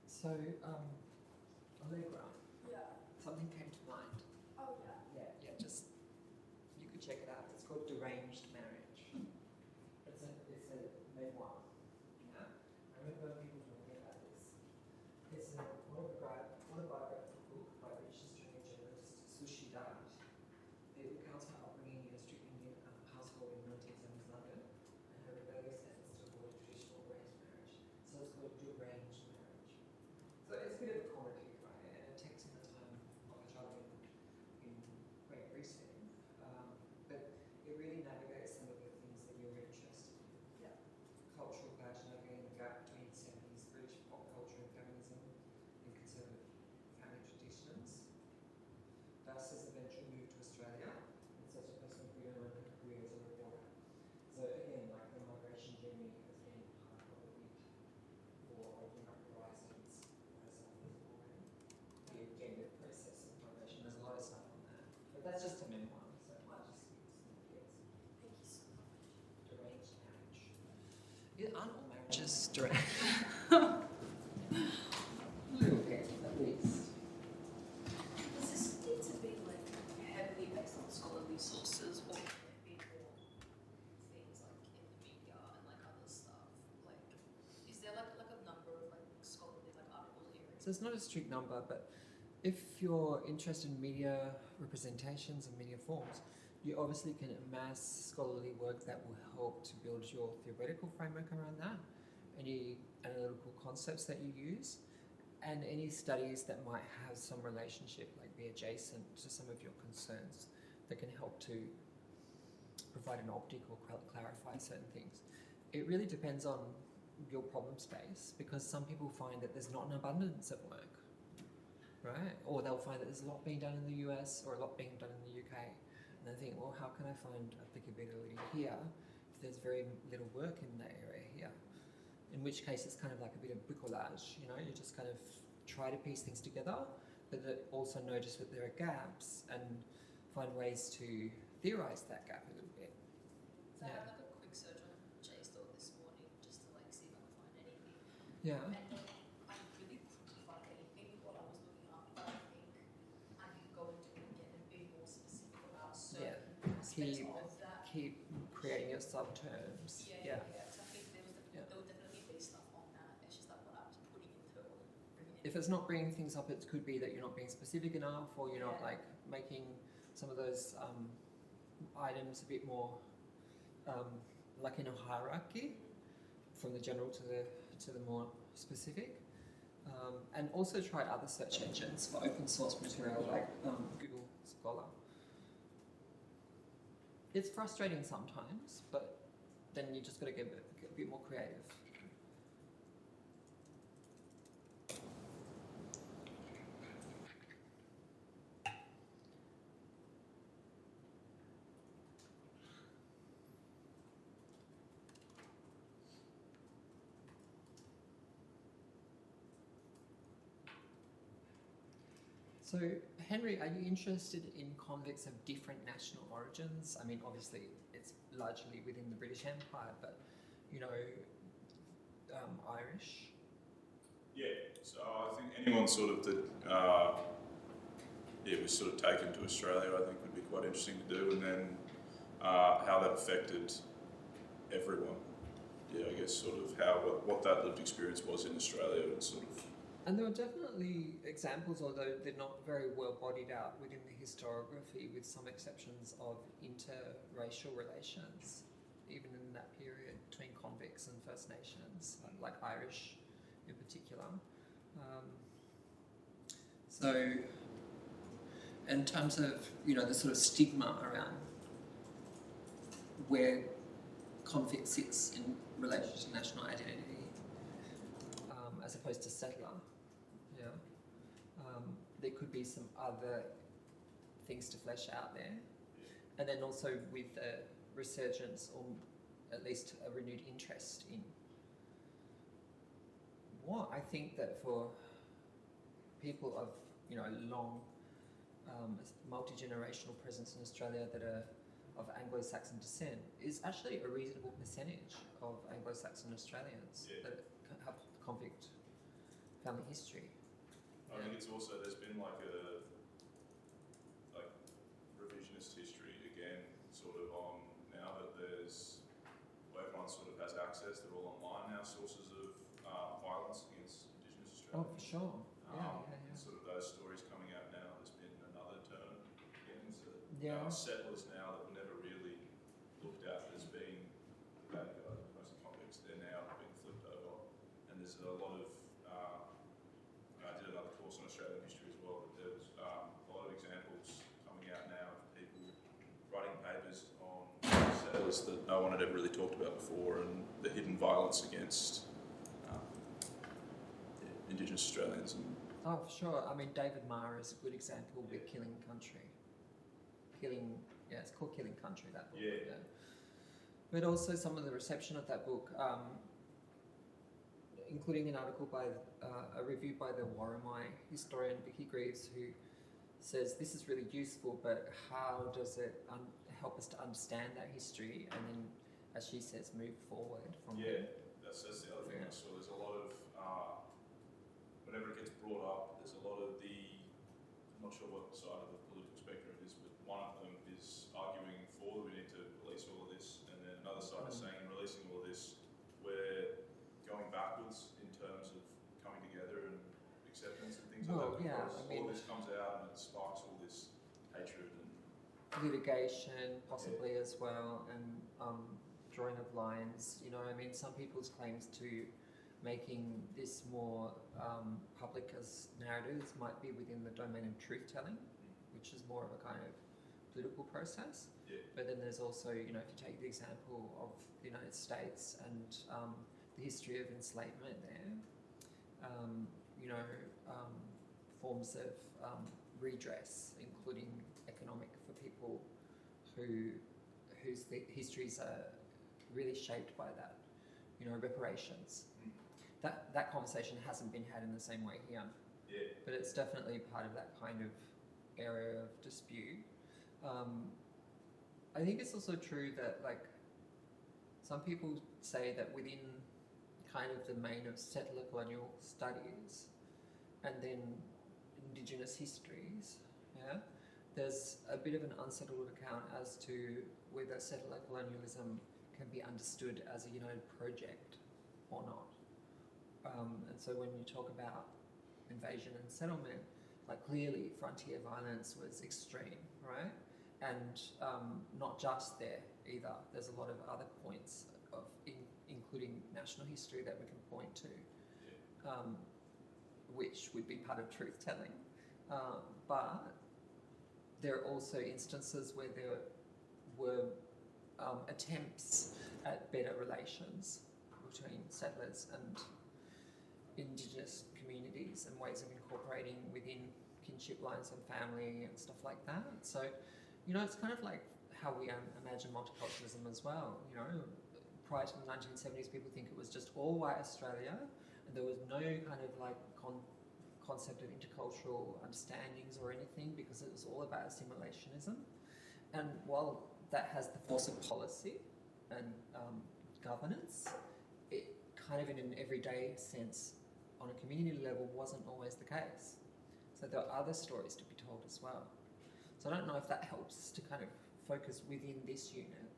So, Allegra, Yeah. something came to mind. Oh, yeah. Yeah, just, you could check it out. It's called Deranged Marriage. It's a memoir. Yeah. I remember people talking about this. It's an autobiographical book by British history journalist Sushi Dutt. It recounts her upbringing in a strict Indian household in 1970s London and her rebellious efforts to avoid traditional arranged marriage. So it's called Deranged Marriage. So it's a bit of a comedy, right? And it takes in the time of a child in Great Britain. But it really navigates some of the things that you're interested in. Yeah. Cultural pattern, again, the gap between 70s British pop culture and feminism and conservative family traditions. Darcy's eventual move to Australia and such a personal freedom and her career as a reporter. So again, like the migration journey has been part of it for opening up horizons for herself as a woman. The gender process of migration, there's a lot of stuff on that. But that's just a memoir, so it might just give you some ideas. Thank you so much. Deranged marriage. Yeah, aren't all marriages deranged? A little bit, at least. Is this the So it's not a strict number, but if you're interested in media representations and media forms, you obviously can amass scholarly work that will help to build your theoretical framework around that, any analytical concepts that you use, and any studies that might have some relationship, like be adjacent to some of your concerns, that can help to provide an optic or clarify certain things. It really depends on your problem space, because some people find that there's not an abundance of work, right? Or they'll find that there's a lot being done in the US or a lot being done in the UK. And they think, well, how can I find applicability here if there's very little work in that area here? In which case it's kind of like a bit of bricolage, you know, you just kind of try to piece things together, but also notice that there are gaps and find ways to theorize that gap a little bit. So I Yeah. had like a quick search on JSTOR this morning just to like see if I could find anything. Yeah. And I really couldn't find anything what I was looking up, but I think I could go into it again and be more specific about Yeah. certain aspects Keep- of that. Keep creating your subterms. Yeah. So I think there Yeah. will definitely be stuff on that. It's just like what I was putting into it. Bringing it If it's not bringing things up, it could be that you're not being specific enough, or you're not Yeah. like making some of those items a bit more like in a hierarchy, from the general to the more specific. And also try other search engines for open source material like Google Scholar. It's frustrating sometimes, but then you just got to get a bit more creative. So, Henry, are you interested in convicts of different national origins? I mean, obviously, it's largely within the British Empire, but, you know, Irish. Yeah, so I think anyone sort of that was sort of taken to Australia, I think would be quite interesting to do, and then how that affected everyone. Yeah, I guess sort of what that lived experience was in Australia and sort of. And there are definitely examples, although they're not very well bodied out within the historiography, with some exceptions of interracial relations, even in that period between convicts and First Nations, like Irish in particular. So, in terms of, you know, the sort of stigma around where convict sits in relation to national identity, as opposed to settler, there could be some other things to flesh out there. And then also with a resurgence, or at least a renewed interest in what I think that for people of, you know, long multi-generational presence in Australia that are of Anglo-Saxon descent is actually a reasonable percentage of Anglo-Saxon Australians that have convict family history. I think it's also, there's been like revisionist history again, sort of on now that everyone sort of has access, they're all online now, sources of violence against Indigenous Oh, Australians. for sure. And sort of those stories coming out now, there's been another turn again into Yeah. settlers now that were never really looked at as being the bad guys, mostly convicts, they're now being flipped over. And there's a lot of, I did another course on Australian history as well, but there's a lot of examples coming out now of people writing papers on settlers that no one had ever really talked about before, and the hidden violence against Indigenous Australians. And Oh, for sure. I mean, David Marr is a good example with Killing Country. It's called Killing Country, that book. Yeah. But also some of the reception of that book, including an article by a review by the Warramai historian Vicky Greaves, who says this is really useful, but how does it help us to understand that history and then, as she says, move forward from there? that's the other thing I saw. There's a lot of whenever it gets brought up, there's a lot of I'm not sure what side of the political spectrum it is, but one of them is arguing for that we need to release all of this, and then another side is saying in releasing all of this, we're going backwards in terms of coming together and accepting litigation possibly as well, and drawing of lines. You know, I mean, some people's claims to making this more public as narratives might be within the domain of truth-telling, which is more of a kind of political process. Yeah. But then there's also, you know, if you take the example of the United States and the history of enslavement there, you know, forms of redress, including economic, for people whose histories are really shaped by that, you know, reparations. That conversation hasn't been had in the same way here, but it's definitely part of that kind of area of dispute. I think it's also true that, like, some people say that within kind of the domain of settler colonial studies and then Indigenous histories, yeah, there's a bit of an unsettled account as to whether settler colonialism can be understood as a united project or not. And so when you talk about invasion and settlement, like, clearly frontier violence was extreme, right? And not just there either. There's a lot of other points of including national history that we can point to, which would be part of truth-telling. But there are also instances where there were attempts at better relations between settlers and Indigenous communities and ways of incorporating within kinship lines and family and stuff like that. So, you know, it's kind of like how we imagine multiculturalism as well. You know, prior to the 1970s, people think it was just all white Australia, and there was no kind of like concept of intercultural understandings or anything, because it was all about assimilationism. And while that has the force of policy and governance, it kind of in an everyday sense, on a community level, wasn't always the case. So there are other stories to be told as well. So I don't know if that helps to kind of focus within this unit.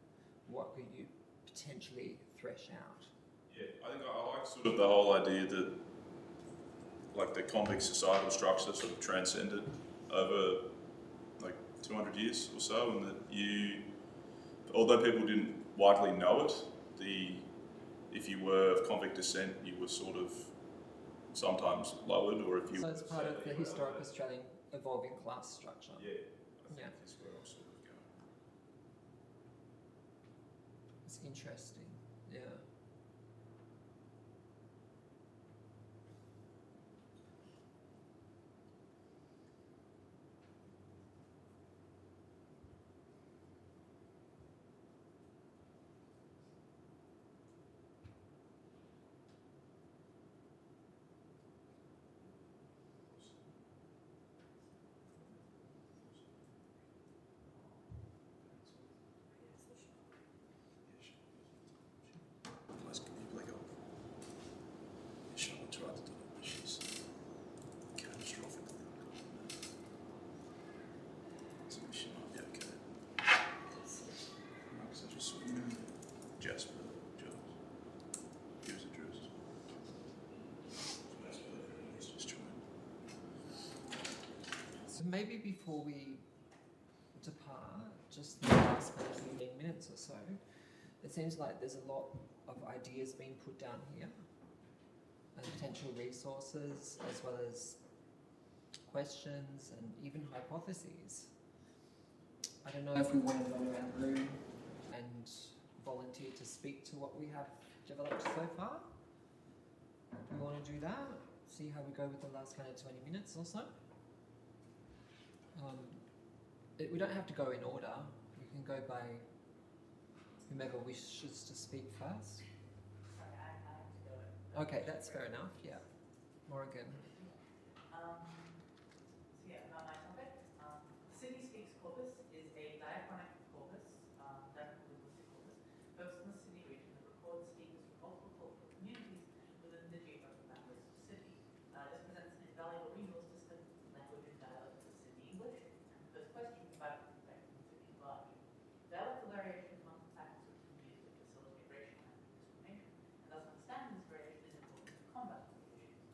What could you potentially thresh out? Yeah, I think I like sort of the whole idea that, like, the convict societal structure sort of transcended over like 200 years or so, and that although people didn't widely know it, if you were of convict descent, you were sort of sometimes lowered, or if you So were it's part of the sadly historic elevated. Australian evolving class structure. Yeah, I think Yeah. that's where I'm sort of going. It's interesting. Yeah. So maybe before we depart, just the last kind of 15 minutes or so, it seems like there's a lot of ideas being put down here, and potential resources, as well as questions and even hypotheses. I don't know if we want to go around the room and volunteer to speak to what we have developed so far. Do we want to do that? See how we go with the last kind of 20 minutes or so? We don't have to go in order. We can go by whomever wishes to speak first. Sorry, I have to go. Okay, that's fair enough. Yeah, Morgan. So yeah, about my topic. Sydney Speaks corpus is a diachronic corpus, diachronic linguistic corpus, focused on the Sydney region that records speakers from multiple cultural communities within the geographic boundaries of Sydney. This presents an invaluable resource to study language and dialect of Sydney English, and pose questions about its effect on Sydney at large. Dialectal variation is among the factors which can be used to facilitate racial and discrimination, and thus understanding this variation is important to combat these issues.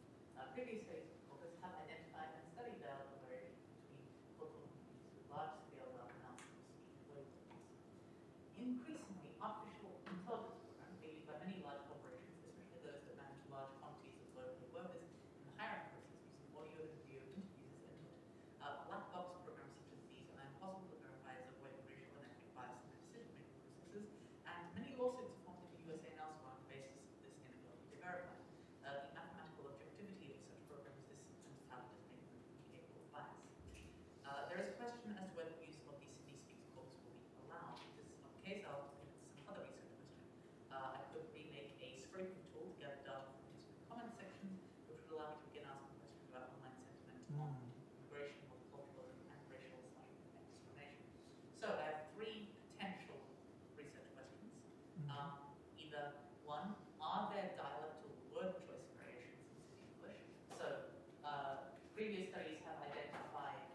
Previous studies of corpus have identified and studied dialectal variation between cultural communities with large-scale, well-pronounced artificial intelligence program aided by many large corporations, especially those that manage large quantities of global workers in the hiring process using audio and video interviews as input. Black box programs such as these are impossible to verify as avoiding racial and ethnic bias in their decision-making processes, and many lawsuits have prompted the USA and elsewhere on the basis of this inability to verify. The mathematical objectivity of such programs is sometimes touted as making them incapable of bias. There is a question as to whether the use of the Sydney Speaks corpus will be allowed. If this is not the case, I'll look at some other research question. I could remake a scraping tool to gather data from his comment sections, which would allow me to begin asking questions about online sentiment on immigration, multiculturalism, and racial/ethnic discrimination. So I have three potential research questions. Either one, are there dialectal word choice variations in Sydney English? So previous studies have identified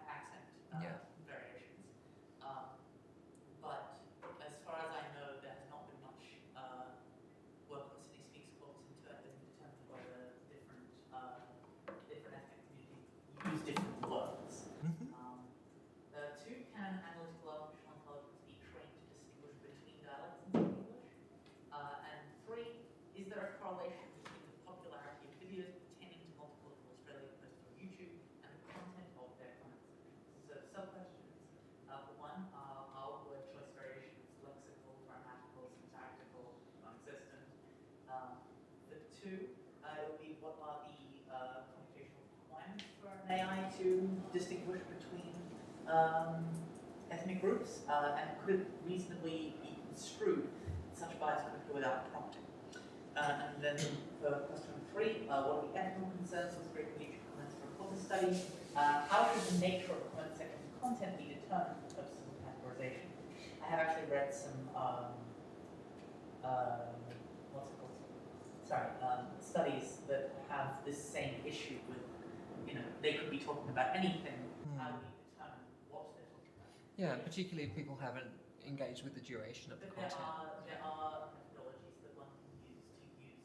accent variations, but as far as I know, there has not been much work on Sydney Speaks corpus in determining whether different ethnic communities use different words. Two, can analytical artificial intelligence be trained to distinguish between dialects in Sydney English? And three, is there a correlation between the popularity of videos pertaining to multicultural Australia posted on YouTube and the content of their comment sections? So sub-questions, for one, are word choice variations lexical, grammatical, syntactical, non-existent? For two, it would be what are the computational requirements for an AI to distinguish between ethnic groups, and could it reasonably be construed such bias could occur without prompting? And then for question three, what are the ethical concerns with great leadership comments for a corpus study? How should the nature of the comment section content be determined for purposes of categorization? I have actually read some, what's it called? Sorry, studies that have this same issue with, they could be talking about anything. How do you determine what they're talking about? Yeah, particularly if people haven't engaged with the duration of the But content. there are methodologies that one can use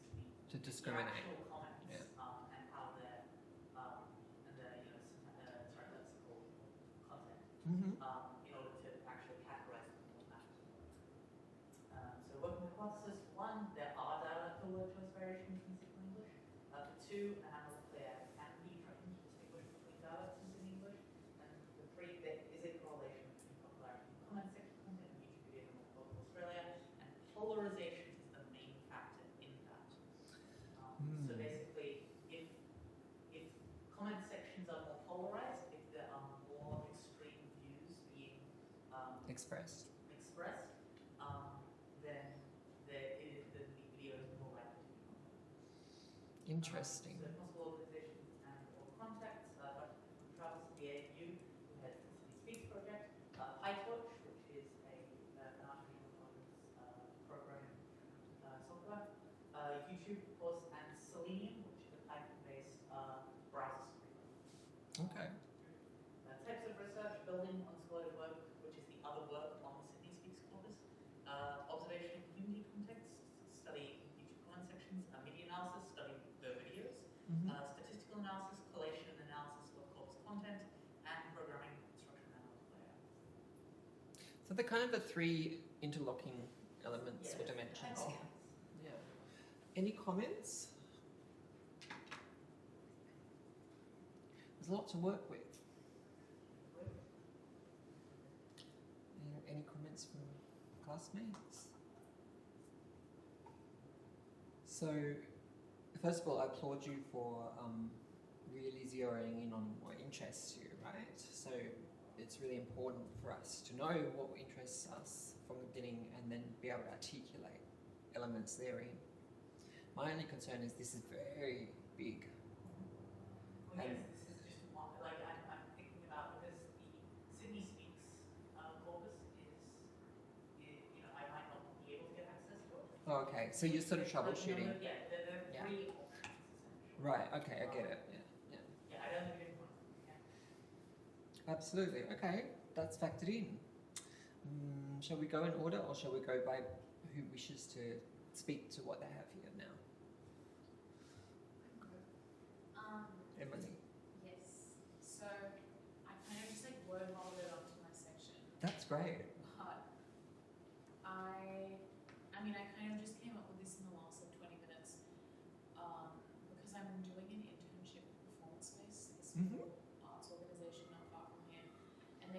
To discriminate. the actual comments Yeah. And how they're and their lexical content in order to actually categorize them automatically. So working hypothesis one, there are dialectal word choice variations in Sydney English. For two, an analytical AI can be trained to distinguish between dialects in Sydney English. And for three, there is a correlation between popularity of comment section content in YouTube videos in multicultural Australia, and polarization is the main factor in that. So basically, if comment sections are more polarized, if there are more extreme views being Expressed. then the video is more likely to be. Interesting. So possible organizations and or contacts, Dr. Travis from the ANU, who has the Sydney Speaks project, PyTorch, which is an artificial intelligence programming software, YouTube, of course, and Selenium, which is a Python-based browser script. Okay. Types of research, building on scholarly work, which is the other work on the Sydney Speaks corpus, observation in community context, study YouTube comment sections, media analysis, study the videos, statistical analysis, collation and analysis of corpus content, and programming, construction, and layout. So they're kind of the three interlocking elements or dimensions And here. Yeah. Any comments? There's a lot to work with. Any comments from classmates? So, first of all, I applaud you for really zeroing in on what interests you, right? So, it's really important for us to know what interests us from the beginning and then be able to articulate elements therein. My only concern is this is very big. Well, yes, this is just one. Like I'm thinking about, because the Sydney Speaks corpus I might not be able to get access to it. Oh, okay, so you're sort of troubleshooting. Yeah, there are three options essentially. Right, okay, I get it. Yeah. Yeah, I don't think it's one. Yeah. Absolutely. Okay, that's factored in. Shall we go in order, or shall we go by who wishes to speak to what they have here now? Emily. Yes. So I kind of just word molded onto my section. That's great. But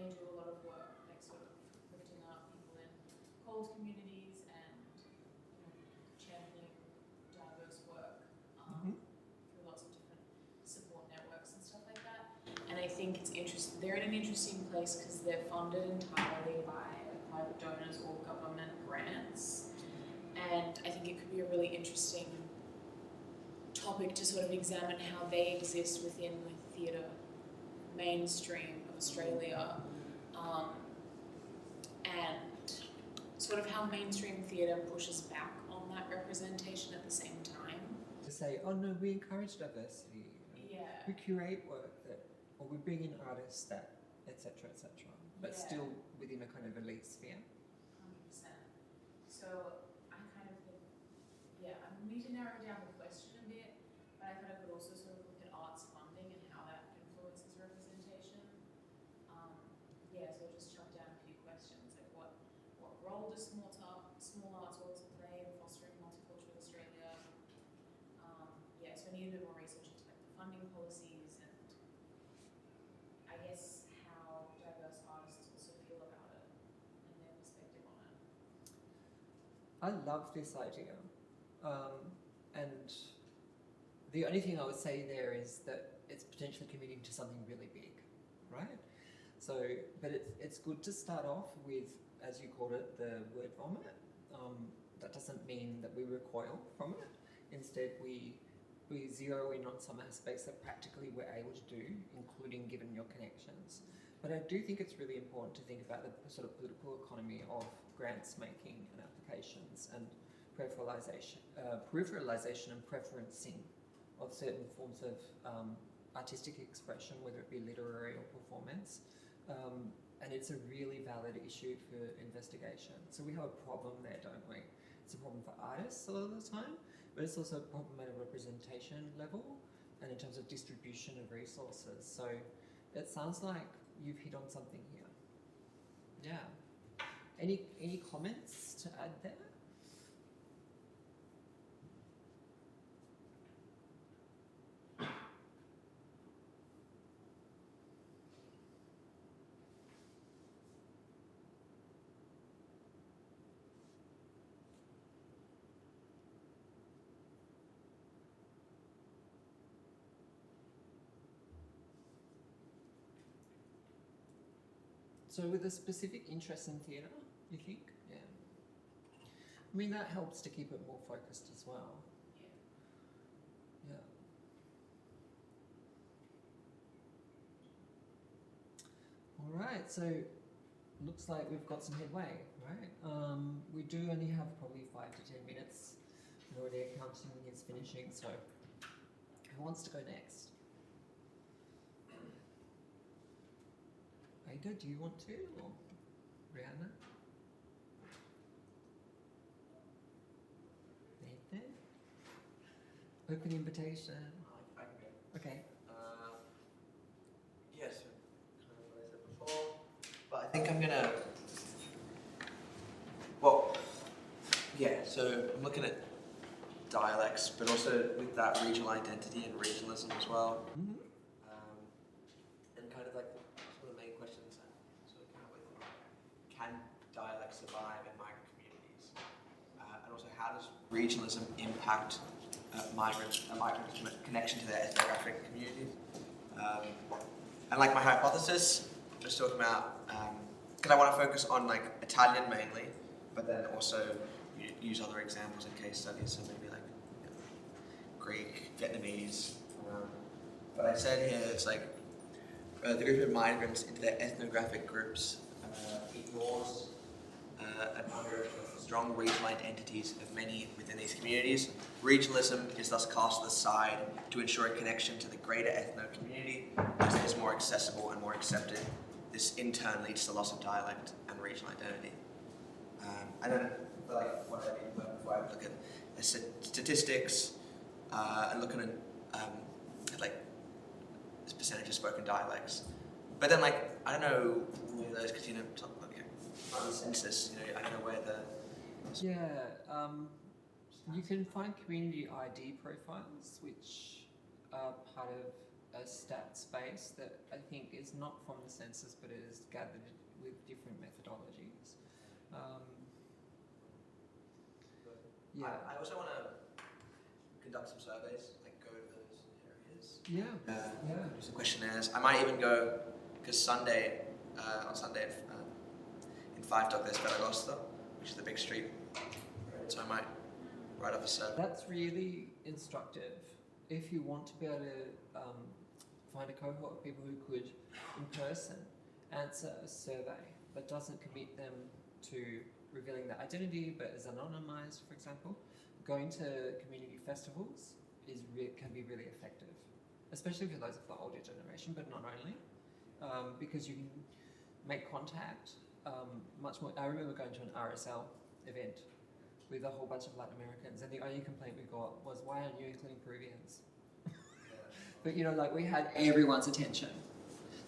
they do a lot of work, like sort of lifting up people in cold communities and championing diverse work through lots of different support networks and stuff like that. And I think it's interesting. They're in an interesting place because they're funded entirely by private donors or government grants. And I think it could be a really interesting topic to sort of examine how they exist within the theatre mainstream of Australia, and sort of how mainstream theatre pushes back on that representation at the same time. To say, oh no, we encourage diversity. Yeah. We curate work that, or we bring in artists that, etc., but Yeah. still within a kind of elite sphere. 100%. So I kind of think, I need to narrow down the question a bit, but I kind of could also sort of look at arts funding and how that influences representation. So I'll just chuck down a few questions, like what role does small arts orgs play in fostering multicultural Australia? So I need a bit more research into like the funding policies and I guess how diverse artists also feel about it and their perspective on it. I love this idea, and the only thing I would say there is that it's potentially committing to something really big, right? So, but it's good to start off with, as you called it, the word vomit. That doesn't mean that we recoil from it. Instead, we zero in on some aspects that practically we're able to do, including given your connections. But I do think it's really important to think about the sort of political economy of grants making and applications and peripheralisation and preferencing of certain forms of artistic expression, whether it be literary or performance. And it's a really valid issue for investigation. So we have a problem there, don't we? It's a problem for artists a lot of the time, but it's also a problem at a representation level and in terms of distribution of resources. So it sounds like you've hit on something here. Yeah. Any comments to add there? So with a specific interest in theatre, you think? Yeah. I mean, that helps to keep it more focused as well. Yeah. All right, so looks like we've got some headway, right? We do only have probably 5 to 10 minutes. And already accounting is finishing, so who wants to go next? Ada, do you want to, or Rihanna? Nathan? Open invitation. I can go. Okay. Yes, kind of what I said before. But I think I'm gonna. Well, yeah. So I'm looking at dialects, but also with that regional identity and regionalism as well. Mm-hmm. And kind of like one of the main questions I sort of came up with: can dialects survive in migrant communities? And also, how does regionalism impact migrants' connection to their ethnographic communities? And like my hypothesis, just talking about, because I want to focus on like Italian mainly, but then also use other examples and case studies, so maybe like Greek, Vietnamese. But I said here it's like the group of migrants into their ethnographic groups ignores and under strong regional identities of many within these communities. Regionalism is thus cast aside to ensure a connection to the greater ethno community as it is more accessible and more accepted. This in turn leads to loss of dialect and regional identity. And then, like what I did before, I look at the statistics and looking at like this percentage of spoken dialects. But then, like I don't know where those, because on the census, I don't know where the you can find community ID profiles, which are part of a stats base that I think is not from the census, but it is gathered with different methodologies. Yeah. I also want to conduct some surveys, like go to those areas. Yeah. Do some questionnaires. I might even go, because on Sunday in Five Dock there's Ferragosto, which is the big street. So I might write up a survey. That's really instructive. If you want to be able to find a cohort of people who could, in person, answer a survey that doesn't commit them to revealing their identity but is anonymized, for example, going to community festivals can be really effective, especially for those of the older generation, but not only, because you can make contact much more. I remember going to an RSL event with a whole bunch of Latin Americans, and the only complaint we got was, why aren't you including Peruvians? But you know, like, we had everyone's attention.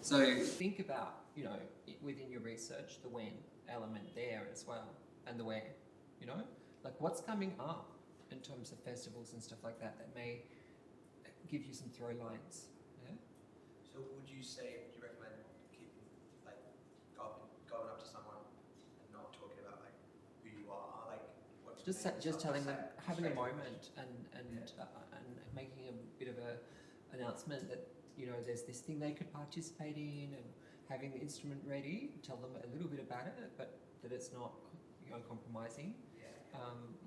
So think about, you know, within your research, the when element there as well, and the where, you know? Like, what's coming up in terms of festivals and stuff like that that may give you some throw lines, yeah? So would you recommend keeping, like, going up to someone and not talking about, like, who you are, like, what you Just think, just not telling them, say having a straight. moment and making a bit of a announcement that, you know, there's this thing they could participate in, and having the instrument ready, tell them a little bit about it, but that it's not, you know, compromising.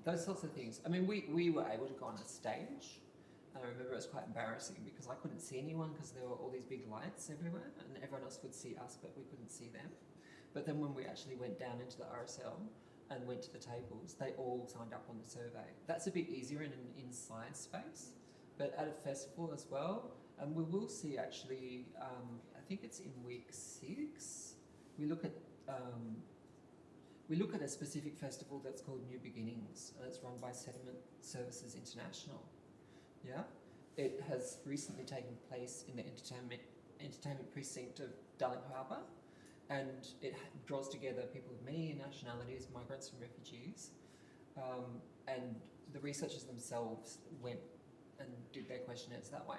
Those sorts of things. I mean, we were able to go on a stage. I remember it was quite embarrassing because I couldn't see anyone because there were all these big lights everywhere, and everyone else could see us, but we couldn't see them. But then when we actually went down into the RSL and went to the tables, they all signed up on the survey. That's a bit easier in an inside space, but at a festival as well. And we will see actually, I think it's in week 6, we look at a specific festival that's called New Beginnings, and it's run by Settlement Services International. Yeah, it has recently taken place in the entertainment precinct of Darling Harbour, and it draws together people of many nationalities, migrants and refugees, and the researchers themselves went and did their questionnaires that way.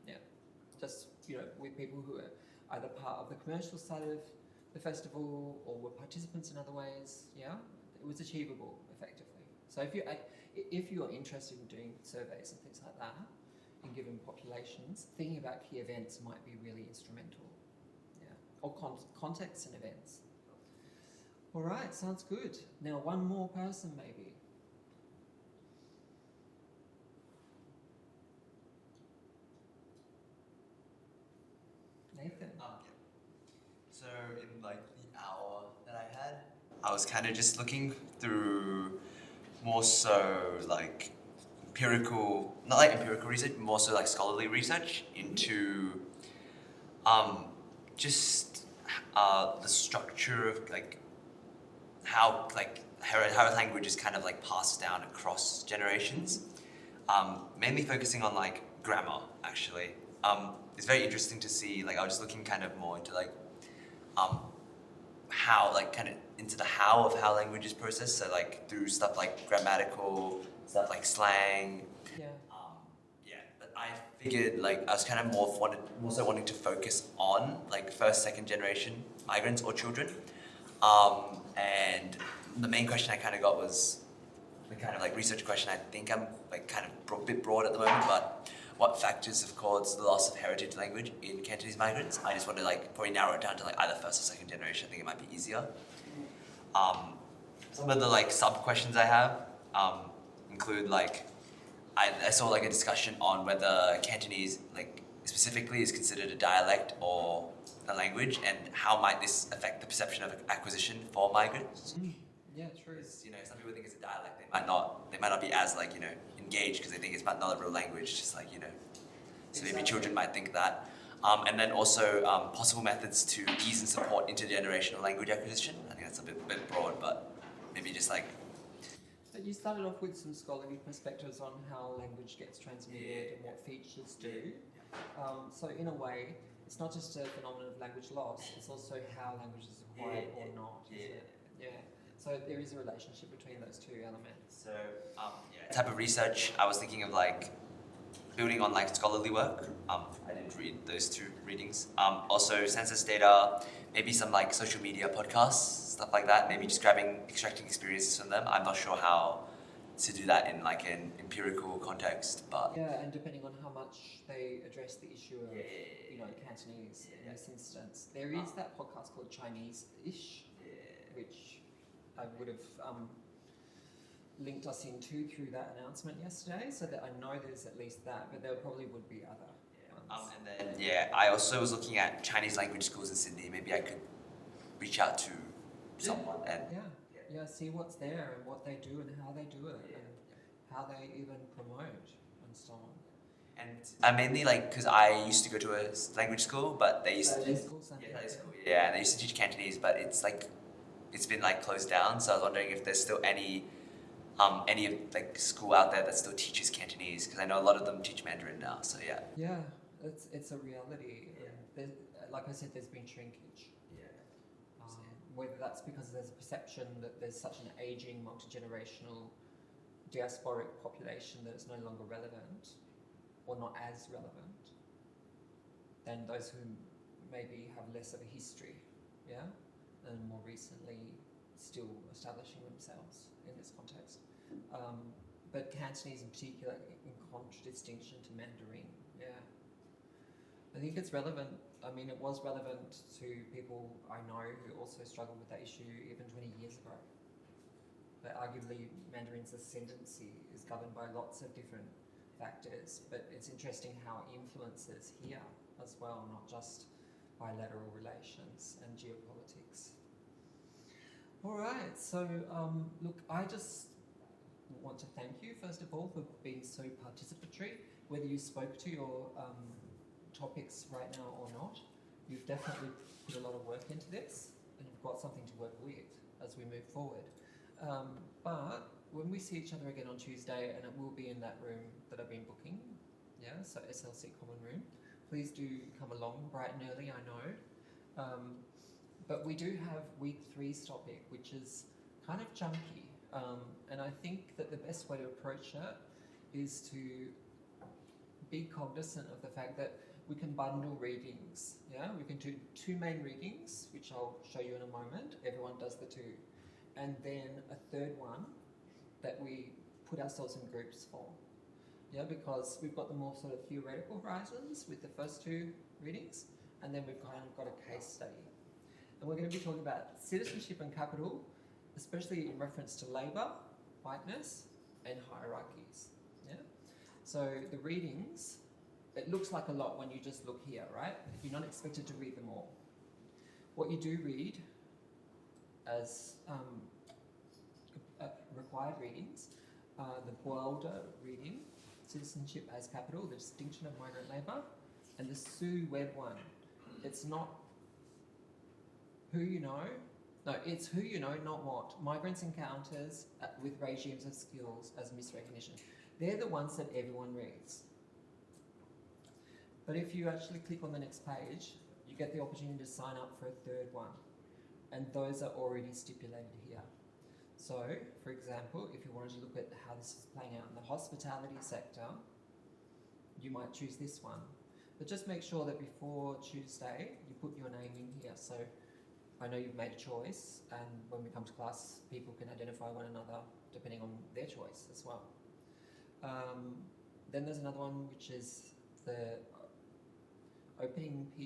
Yeah, just, you know, with people who are either part of the commercial side of the festival or were participants in other ways. Yeah, it was achievable effectively. So if you're interested in doing surveys and things like that in given populations, thinking about key events might be really instrumental. Yeah, or contexts and events. All right, sounds good. Now one more person maybe. Nathan. So in like the hour that I had, I was kind of just looking through more so like not empirical research, but more so like scholarly research into just the structure of like how language is kind of like passed down across generations. Mainly focusing on like grammar actually. It's very interesting to see, like I was looking kind of more into like how, like kind of into the how of how language is processed, so like through stuff like grammatical, stuff like slang. Yeah. But I figured like I was kind of more so wanting to focus on like first, second generation migrants or children. And the main question I kind of got was the kind of like research question. I think I'm like kind of a bit broad at the moment, but what factors have caused the loss of heritage language in Cantonese migrants? I just want to like probably narrow it down to like either first or second generation. I think it might be easier. Some of the like sub questions I have include like I saw like a discussion on whether Cantonese like specifically is considered a dialect or a language, and how might this affect the perception of acquisition for migrants. Yeah, true. Because, you know, some people think it's a dialect. They might not be as like, you know, engaged because they think it's not a real language. Just like, you know, so maybe children might think that. And then also possible methods to ease and support intergenerational language acquisition. I think that's a bit broad, but maybe just like. But you started off with some scholarly perspectives on how language gets transmitted and what features do. So in a way, it's not just a phenomenon of language loss, it's also how language is acquired or not, isn't it? Yeah. So there is a relationship between those two elements. So, type of research, I was thinking of like building on like scholarly work. I didn't read those two readings. Also census data, maybe some like social media podcasts, stuff like that. Maybe just extracting experiences from them. I'm not sure how to do that in like an empirical context, but Yeah, and depending on how much they address the issue of, Yeah. you know, Cantonese in Yeah. this instance, there is that podcast called Chinese-ish, which I would have linked us into through that announcement yesterday, so that I know there's at least that, but there probably would be other ones. And then I also was looking at Chinese language schools in Sydney. Maybe I could reach out to someone and Yeah, see what's there and what they do and how they do it and how they even promote and so on. and I mainly like because I used to go to a language school, but they used to Those schools, I think, and they used to teach Cantonese, but it's been like closed down. So I was wondering if there's still any like school out there that still teaches Cantonese, because I know a lot of them teach Mandarin now. So yeah. Yeah, it's a reality. And like I said, there's been shrinkage. Whether that's because there's a perception that there's such an aging, multi-generational, diasporic population that it's no longer relevant, or not as relevant, than those who maybe have less of a history, and more recently still establishing themselves in this context. But Cantonese in particular, in contradistinction to Mandarin, I think it's relevant. I mean, it was relevant to people I know who also struggled with that issue even 20 years ago. But arguably, Mandarin's ascendancy is governed by lots of different factors, but it's interesting how it influences here as well, not just bilateral relations and geopolitics. All right, so look, I just want to thank you, first of all, for being so participatory, whether you spoke to your topics right now or not. You've definitely put a lot of work into this, and you've got something to work with as we move forward. But when we see each other again on Tuesday, and it will be in that room that I've been booking, so SLC Common Room, please do come along bright and early, I know. But we do have week 3's topic, which is kind of chunky, and I think that the best way to approach it is to be cognizant of the fact that we can bundle readings, we can do 2 main readings, which I'll show you in a moment. Everyone does the 2. And then a 3rd one that we put ourselves in groups for, because we've got the more sort of theoretical horizons with the first 2 readings, and then we've kind of got a case study. And we're going to be talking about citizenship and capital, especially in reference to labour, whiteness, and hierarchies. So the readings, it looks like a lot when you just look here, right? You're not expected to read them all. What you do read as required readings are the Boelder reading, Citizenship as Capital, the Distinction of Migrant Labour, and the Sue Webb one. It's not who you know, no, it's who you know, not what. Migrants' encounters with regimes of skills as misrecognition. They're the ones that everyone reads. But if you actually click on the next page, you get the opportunity to sign up for a 3rd one. And those are already stipulated here. So, for example, if you wanted to look at how this is playing out in the hospitality sector, you might choose this one. But just make sure that before Tuesday, you put your name in here. So I know you've made a choice, and when we come to class, people can identify one another depending on their choice as well. Then there's another one, which is the opening piece